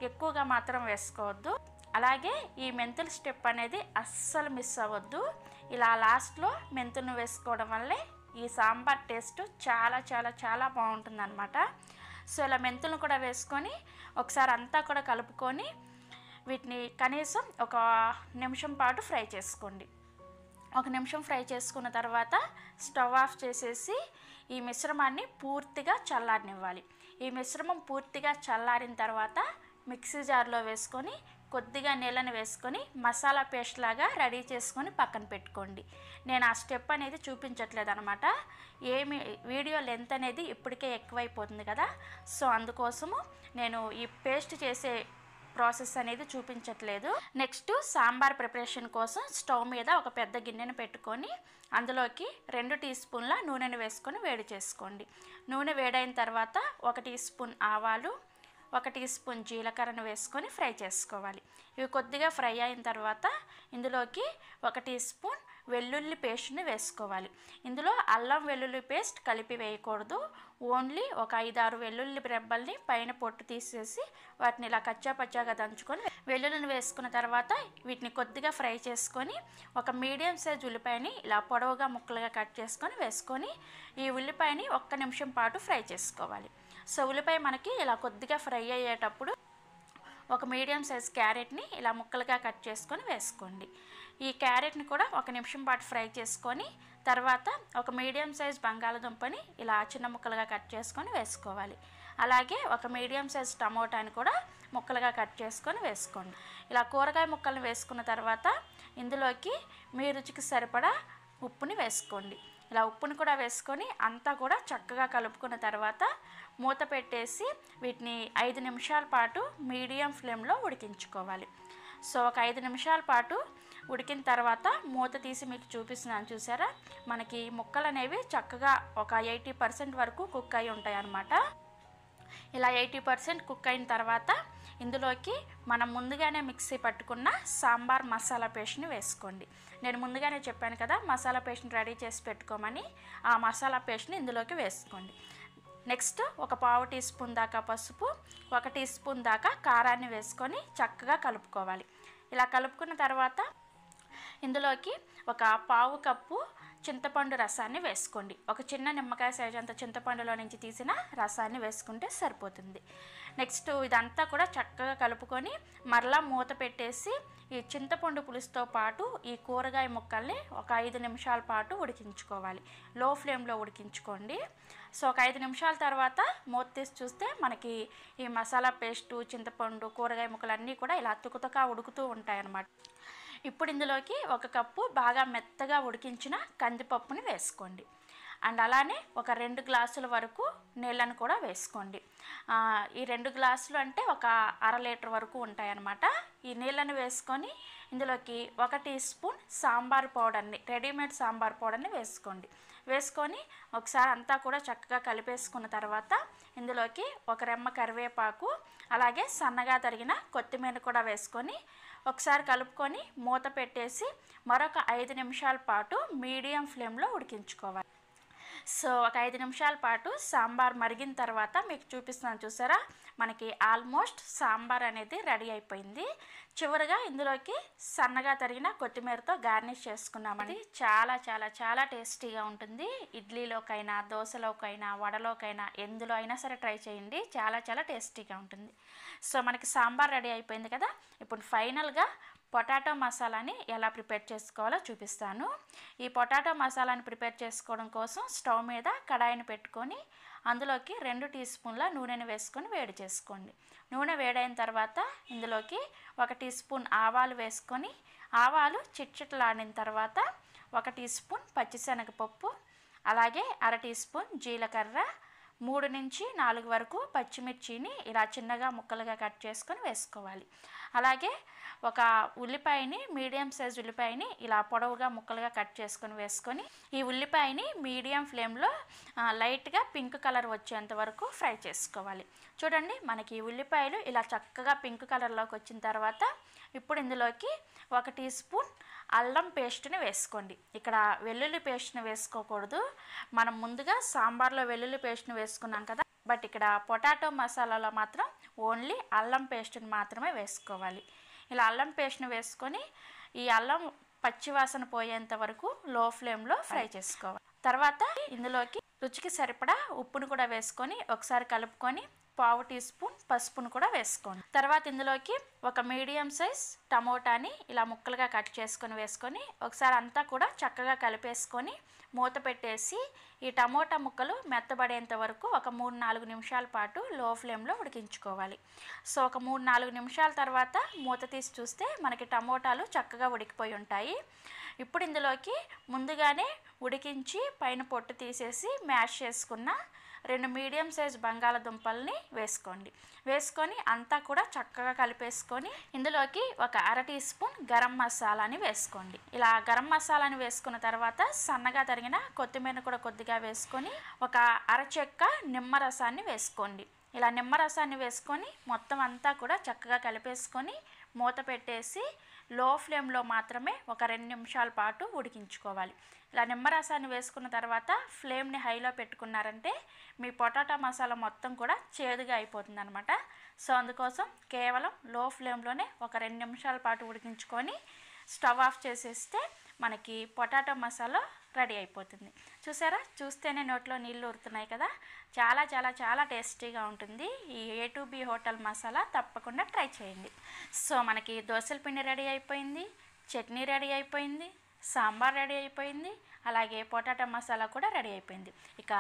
ఎక్కువగా మాత్రం వేసుకోవద్దు. అలాగే ఈ మెంతుల స్టెప్ అనేది అస్సలు మిస్ అవ్వద్దు. ఇలా లాస్ట్లో మెంతులను వేసుకోవడం వల్లే ఈ సాంబార్ టేస్ట్ చాలా చాలా చాలా బాగుంటుందన్నమాట. సో ఇలా మెంతులను కూడా వేసుకొని ఒకసారి అంతా కూడా కలుపుకొని వీటిని కనీసం ఒక నిమిషం పాటు ఫ్రై చేసుకోండి. ఒక నిమిషం ఫ్రై చేసుకున్న తర్వాత స్టవ్ ఆఫ్ చేసేసి ఈ మిశ్రమాన్ని పూర్తిగా చల్లారనివ్వాలి. ఈ మిశ్రమం పూర్తిగా చల్లారిన తర్వాత మిక్సీ జార్లో వేసుకొని కొద్దిగా నీళ్ళని వేసుకొని మసాలా పేస్ట్ లాగా రెడీ చేసుకొని పక్కన పెట్టుకోండి. నేను ఆ స్టెప్ అనేది చూపించట్లేదు అనమాట, ఏమి వీడియో లెంత్ అనేది ఇప్పటికే ఎక్కువైపోతుంది కదా, సో అందుకోసము నేను ఈ పేస్ట్ చేసే ప్రాసెస్ అనేది చూపించట్లేదు. నెక్స్ట్ సాంబార్ ప్రిపరేషన్ కోసం స్టవ్ మీద ఒక పెద్ద గిన్నెను పెట్టుకొని అందులోకి 2 టీ స్పూన్ల నూనెను వేసుకొని వేడి చేసుకోండి. నూనె వేడైన తర్వాత 1 టీ స్పూన్ ఆవాలు, 1 టీ స్పూన్ జీలకర్రను వేసుకొని ఫ్రై చేసుకోవాలి. ఇవి కొద్దిగా ఫ్రై అయిన తర్వాత ఇందులోకి 1 టీ స్పూన్ వెల్లుల్లి పేస్ట్ని వేసుకోవాలి. ఇందులో అల్లం వెల్లుల్లి పేస్ట్ కలిపి వేయకూడదు, ఓన్లీ ఒక 5-6 వెల్లుల్లి రెబ్బల్ని పైన పొట్టు తీసేసి వాటిని ఇలా కచ్చాపచ్చాగా దంచుకొని వెల్లుల్లిని వేసుకున్న తర్వాత వీటిని కొద్దిగా ఫ్రై చేసుకొని ఒక మీడియం సైజ్ ఉల్లిపాయని ఇలా పొడవుగా ముక్కలుగా కట్ చేసుకొని వేసుకొని ఈ ఉల్లిపాయని 1 నిమిషం పాటు ఫ్రై చేసుకోవాలి. సో ఉల్లిపాయ మనకి ఇలా కొద్దిగా ఫ్రై అయ్యేటప్పుడు ఒక మీడియం సైజ్ క్యారెట్ని ఇలా ముక్కలుగా కట్ చేసుకొని వేసుకోండి. ఈ క్యారెట్ని కూడా 1 నిమిషం పాటు ఫ్రై చేసుకొని తర్వాత ఒక మీడియం సైజ్ బంగాళదుంపని ఇలా చిన్న ముక్కలుగా కట్ చేసుకొని వేసుకోవాలి. అలాగే ఒక మీడియం సైజ్ టమోటాని కూడా ముక్కలుగా కట్ చేసుకొని వేసుకోండి. ఇలా కూరగాయ ముక్కలను వేసుకున్న తర్వాత ఇందులోకి మీ రుచికి సరిపడా ఉప్పుని వేసుకోండి. ఇలా ఉప్పుని కూడా వేసుకొని అంతా కూడా చక్కగా కలుపుకున్న తర్వాత మూత పెట్టేసి వీటిని 5 నిమిషాల పాటు మీడియం ఫ్లేమ్లో ఉడికించుకోవాలి. సో ఒక 5 నిమిషాల పాటు ఉడికిన తర్వాత మూత తీసి మీకు చూపిస్తున్నాను, చూసారా, మనకి ముక్కలు అనేవి చక్కగా ఒక 80% వరకు కుక్ అయి ఉంటాయి అన్నమాట. ఇలా 80% కుక్ అయిన తర్వాత ఇందులోకి మనం ముందుగానే మిక్సీ పట్టుకున్న సాంబార్ మసాలా పేస్ట్ని వేసుకోండి. నేను ముందుగానే చెప్పాను కదా మసాలా పేస్ట్ని రెడీ చేసి పెట్టుకోమని, ఆ మసాలా పేస్ట్ని ఇందులోకి వేసుకోండి. నెక్స్ట్ ఒక పావు టీ స్పూన్ దాకా పసుపు, 1 టీ స్పూన్ దాకా కారాన్ని వేసుకొని చక్కగా కలుపుకోవాలి. ఇలా కలుపుకున్న తర్వాత ఇందులోకి ఒక పావు కప్పు చింతపండు రసాన్ని వేసుకోండి. ఒక చిన్న నిమ్మకాయ సైజ్ అంత చింతపండులో నుంచి తీసిన రసాన్ని వేసుకుంటే సరిపోతుంది. నెక్స్ట్ ఇదంతా కూడా చక్కగా కలుపుకొని మరలా మూత పెట్టేసి ఈ చింతపండు పులుసుతో పాటు ఈ కూరగాయ ముక్కల్ని ఒక 5 నిమిషాల పాటు ఉడికించుకోవాలి. లో ఫ్లేమ్లో ఉడికించుకోండి. సో ఒక 5 నిమిషాల తర్వాత మూత తీసి చూస్తే మనకి ఈ మసాలా పేస్టు, చింతపండు, కూరగాయ ముక్కలు అన్నీ కూడా ఇలా తుకుతుకా ఉడుకుతూ ఉంటాయన్నమాట. ఇప్పుడు ఇందులోకి 1 కప్పు బాగా మెత్తగా ఉడికించిన కందిపప్పుని వేసుకోండి. అండ్ అలానే ఒక 2 గ్లాసుల వరకు నీళ్ళను కూడా వేసుకోండి. ఈ 2 గ్లాసులు అంటే ఒక అర లీటర్ వరకు ఉంటాయన్నమాట. ఈ నీళ్ళని వేసుకొని ఇందులోకి 1 టీ స్పూన్ సాంబార్ పౌడర్ని, రెడీమేడ్ సాంబార్ పౌడర్ని వేసుకోండి. వేసుకొని ఒకసారి అంతా కూడా చక్కగా కలిపేసుకున్న తర్వాత ఇందులోకి 1 రెమ్మ కరివేపాకు, అలాగే సన్నగా తరిగిన కొత్తిమీర కూడా వేసుకొని ఒకసారి కలుపుకొని మూత పెట్టేసి మరొక 5 నిమిషాల పాటు మీడియం ఫ్లేమ్లో ఉడికించుకోవాలి. సో ఒక 5 నిమిషాల పాటు సాంబార్ మరిగిన తర్వాత మీకు చూపిస్తున్నాను, చూసారా, మనకి ఆల్మోస్ట్ సాంబార్ అనేది రెడీ అయిపోయింది. చివరిగా ఇందులోకి సన్నగా తరిగిన కొత్తిమీరతో గార్నిష్ చేసుకున్నామండి. చాలా చాలా చాలా టేస్టీగా ఉంటుంది. ఇడ్లీలోకైనా, దోశలోకైనా, వడలోకైనా, ఎందులో అయినా సరే ట్రై చేయండి, చాలా చాలా టేస్టీగా ఉంటుంది. సో మనకి సాంబార్ రెడీ అయిపోయింది కదా. ఇప్పుడు ఫైనల్గా పొటాటో మసాలాని ఎలా ప్రిపేర్ చేసుకోవాలో చూపిస్తాను. ఈ పొటాటో మసాలాని ప్రిపేర్ చేసుకోవడం కోసం స్టవ్ మీద కడాయిని పెట్టుకొని అందులోకి 2 టీ స్పూన్ల నూనెని వేసుకొని వేడి చేసుకోండి. నూనె వేడైన తర్వాత ఇందులోకి 1 టీ స్పూన్ ఆవాలు వేసుకొని ఆవాలు చిట్చిటలాడిన తర్వాత 1 టీ స్పూన్ పచ్చిశనగపప్పు, అలాగే 1/2 టీ స్పూన్ జీలకర్ర, 3 నుంచి 4 వరకు పచ్చిమిర్చిని ఇలా చిన్నగా ముక్కలుగా కట్ చేసుకొని వేసుకోవాలి. అలాగే ఒక ఉల్లిపాయని, మీడియం సైజ్ ఉల్లిపాయని ఇలా పొడవుగా ముక్కలుగా కట్ చేసుకొని వేసుకొని ఈ ఉల్లిపాయని మీడియం ఫ్లేమ్లో లైట్గా పింక్ కలర్ వచ్చేంత వరకు ఫ్రై చేసుకోవాలి. చూడండి, మనకి ఉల్లిపాయలు ఇలా చక్కగా పింక్ కలర్లోకి వచ్చిన తర్వాత ఇప్పుడు ఇందులోకి 1 టీ స్పూన్ అల్లం పేస్ట్ని వేసుకోండి. ఇక్కడ వెల్లుల్లి పేస్ట్ని వేసుకోకూడదు. మనం ముందుగా సాంబార్లో వెల్లుల్లి పేస్ట్ని వేసుకున్నాం కదా, బట్ ఇక్కడ పొటాటో మసాలాలో మాత్రం ఓన్లీ అల్లం పేస్ట్ని మాత్రమే వేసుకోవాలి. ఇలా అల్లం పేస్ట్ని వేసుకొని ఈ అల్లం పచ్చివాసన పోయేంత వరకు లో ఫ్లేమ్లో ఫ్రై చేసుకోవాలి. తర్వాత ఇందులోకి రుచికి సరిపడా ఉప్పును కూడా వేసుకొని ఒకసారి కలుపుకొని 1/2 టీ స్పూన్ పసుపును కూడా వేసుకోండి. తర్వాత ఇందులోకి ఒక మీడియం సైజ్ టమోటాని ఇలా ముక్కలుగా కట్ చేసుకొని వేసుకొని ఒకసారి అంతా కూడా చక్కగా కలిపేసుకొని మూత పెట్టేసి ఈ టమోటా ముక్కలు మెత్తబడేంత వరకు ఒక 3-4 నిమిషాల పాటు లో ఫ్లేమ్లో ఉడికించుకోవాలి. సో ఒక 3-4 నిమిషాల తర్వాత మూత తీసి చూస్తే మనకి టమోటాలు చక్కగా ఉడికిపోయి ఉంటాయి. ఇప్పుడు ఇందులోకి ముందుగానే ఉడికించి పైన పొట్టు తీసేసి మ్యాష్ చేసుకున్న 2 మీడియం సైజ్ బంగాళదుంపల్ని వేసుకోండి. వేసుకొని అంతా కూడా చక్కగా కలిపేసుకొని ఇందులోకి ఒక 1/2 టీ స్పూన్ గరం మసాలాని వేసుకోండి. ఇలా గరం మసాలాని వేసుకున్న తర్వాత సన్నగా తరిగిన కొత్తిమీర కూడా కొద్దిగా వేసుకొని ఒక అరచెక్క నిమ్మరసాన్ని వేసుకోండి. ఇలా నిమ్మరసాన్ని వేసుకొని మొత్తం అంతా కూడా చక్కగా కలిపేసుకొని మూత పెట్టేసి లో ఫ్లేమ్లో మాత్రమే ఒక 2 నిమిషాల పాటు ఉడికించుకోవాలి. ఇలా నిమ్మరసాన్ని వేసుకున్న తర్వాత ఫ్లేమ్ని హైలో పెట్టుకున్నారంటే మీ పొటాటో మసాలా మొత్తం కూడా చేదుగా అయిపోతుంది అనమాట. సో అందుకోసం కేవలం లో ఫ్లేమ్లోనే ఒక 2 నిమిషాల పాటు ఉడికించుకొని స్టవ్ ఆఫ్ చేసేస్తే మనకి పొటాటో మసాలా రెడీ అయిపోతుంది. చూసారా, చూస్తేనే నోట్లో నీళ్ళు ఊరుతున్నాయి కదా. చాలా చాలా చాలా టేస్టీగా ఉంటుంది. ఈ A2B హోటల్ మసాలా తప్పకుండా ట్రై చేయండి. సో మనకి దోసల పిండి రెడీ అయిపోయింది, చట్నీ రెడీ అయిపోయింది, సాంబార్ రెడీ అయిపోయింది, అలాగే పొటాటో మసాలా కూడా రెడీ అయిపోయింది. ఇక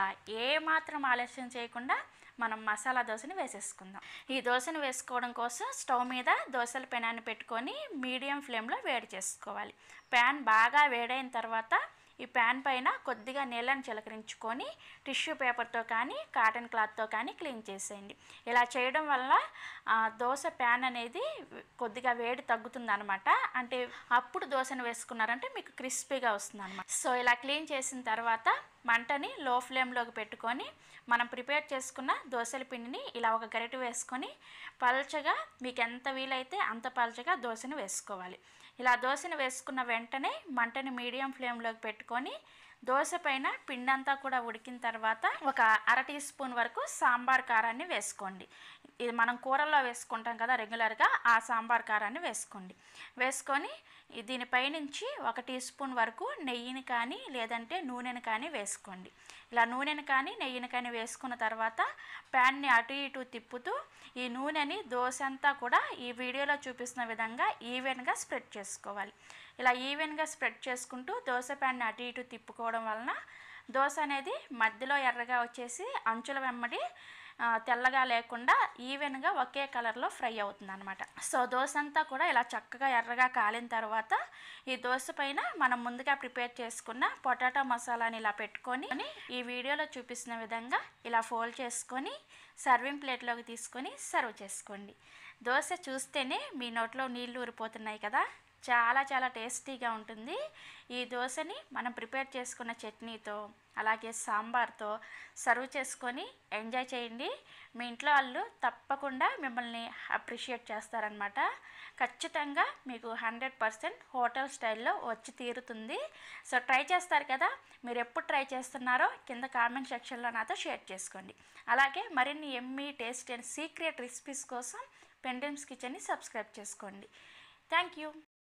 ఏ మాత్రం ఆలస్యం చేయకుండా మనం మసాలా దోశని వేసేసుకుందాం. ఈ దోశను వేసుకోవడం కోసం స్టవ్ మీద దోశల పెనాన్ని పెట్టుకొని మీడియం ఫ్లేమ్లో వేడి చేసుకోవాలి. ప్యాన్ బాగా వేడైన తర్వాత ఈ ప్యాన్ పైన కొద్దిగా నీళ్ళని చిలకరించుకొని టిష్యూ పేపర్తో కానీ కాటన్ క్లాత్తో కానీ క్లీన్ చేసేయండి. ఇలా చేయడం వల్ల దోశ ప్యాన్ అనేది కొద్దిగా వేడి తగ్గుతుంది అనమాట. అంటే అప్పుడు దోశను వేసుకున్నారంటే మీకు క్రిస్పీగా వస్తుంది అనమాట. సో ఇలా క్లీన్ చేసిన తర్వాత మంటని లో ఫ్లేమ్లోకి పెట్టుకొని మనం ప్రిపేర్ చేసుకున్న దోశల పిండిని ఇలా ఒక గరిటె వేసుకొని పల్చగా, మీకు ఎంత వీలైతే అంత పల్చగా దోశని వేసుకోవాలి. ఇలా దోశని వేసుకున్న వెంటనే మంటని మీడియం ఫ్లేమ్లోకి పెట్టుకొని దోశ పైన పిండంతా కూడా ఉడికిన తర్వాత ఒక 1/2 టీ స్పూన్ వరకు సాంబార్ కారాన్ని వేసుకోండి. ఇది మనం కూరల్లో వేసుకుంటాం కదా రెగ్యులర్గా, ఆ సాంబార్ కారాన్ని వేసుకోండి. వేసుకొని దీనిపై నుంచి 1 టీ స్పూన్ వరకు నెయ్యిని కానీ లేదంటే నూనెని కానీ వేసుకోండి. ఇలా నూనెని కానీ నెయ్యిని కానీ వేసుకున్న తర్వాత ప్యాన్ని అటు ఇటు తిప్పుతూ ఈ నూనెని దోశ అంతా కూడా ఈ వీడియోలో చూపిస్తున్న విధంగా ఈవెన్గా స్ప్రెడ్ చేసుకోవాలి. ఇలా ఈవెన్గా స్ప్రెడ్ చేసుకుంటూ దోశ ప్యాన్ని అటు ఇటు తిప్పుకోవడం వలన దోశ అనేది మధ్యలో ఎర్రగా వచ్చేసి అంచుల వెంబడి తెల్లగా లేకుండా ఈవెన్గా ఒకే కలర్లో ఫ్రై అవుతుంది అనమాట. సో దోశ అంతా కూడా ఇలా చక్కగా ఎర్రగా కాలిన తర్వాత ఈ దోశ పైన మనం ముందుగా ప్రిపేర్ చేసుకున్న పొటాటో మసాలాని ఇలా పెట్టుకొని ఈ వీడియోలో చూపిస్తున్న విధంగా ఇలా ఫోల్డ్ చేసుకొని సర్వింగ్ ప్లేట్లోకి తీసుకొని సర్వ్ చేసుకోండి. దోశ చూస్తేనే మీ నోట్లో నీళ్ళు ఊరిపోతున్నాయి కదా. చాలా చాలా టేస్టీగా ఉంటుంది. ఈ దోశని మనం ప్రిపేర్ చేసుకున్న చట్నీతో అలాగే సాంబార్తో సర్వ్ చేసుకొని ఎంజాయ్ చేయండి. మీ ఇంట్లో వాళ్ళు తప్పకుండా మిమ్మల్ని అప్రిషియేట్ చేస్తారనమాట. ఖచ్చితంగా మీకు 100% హోటల్ స్టైల్లో వచ్చి తీరుతుంది. సో ట్రై చేస్తారు కదా. మీరు ఎప్పుడు ట్రై చేస్తున్నారో కింద కామెంట్ సెక్షన్లో నాతో షేర్ చేసుకోండి. అలాగే మరిన్ని Emmy taste and secret recipes కోసం పెండెమ్స్ కిచెన్ని సబ్స్క్రైబ్ చేసుకోండి. Thank you.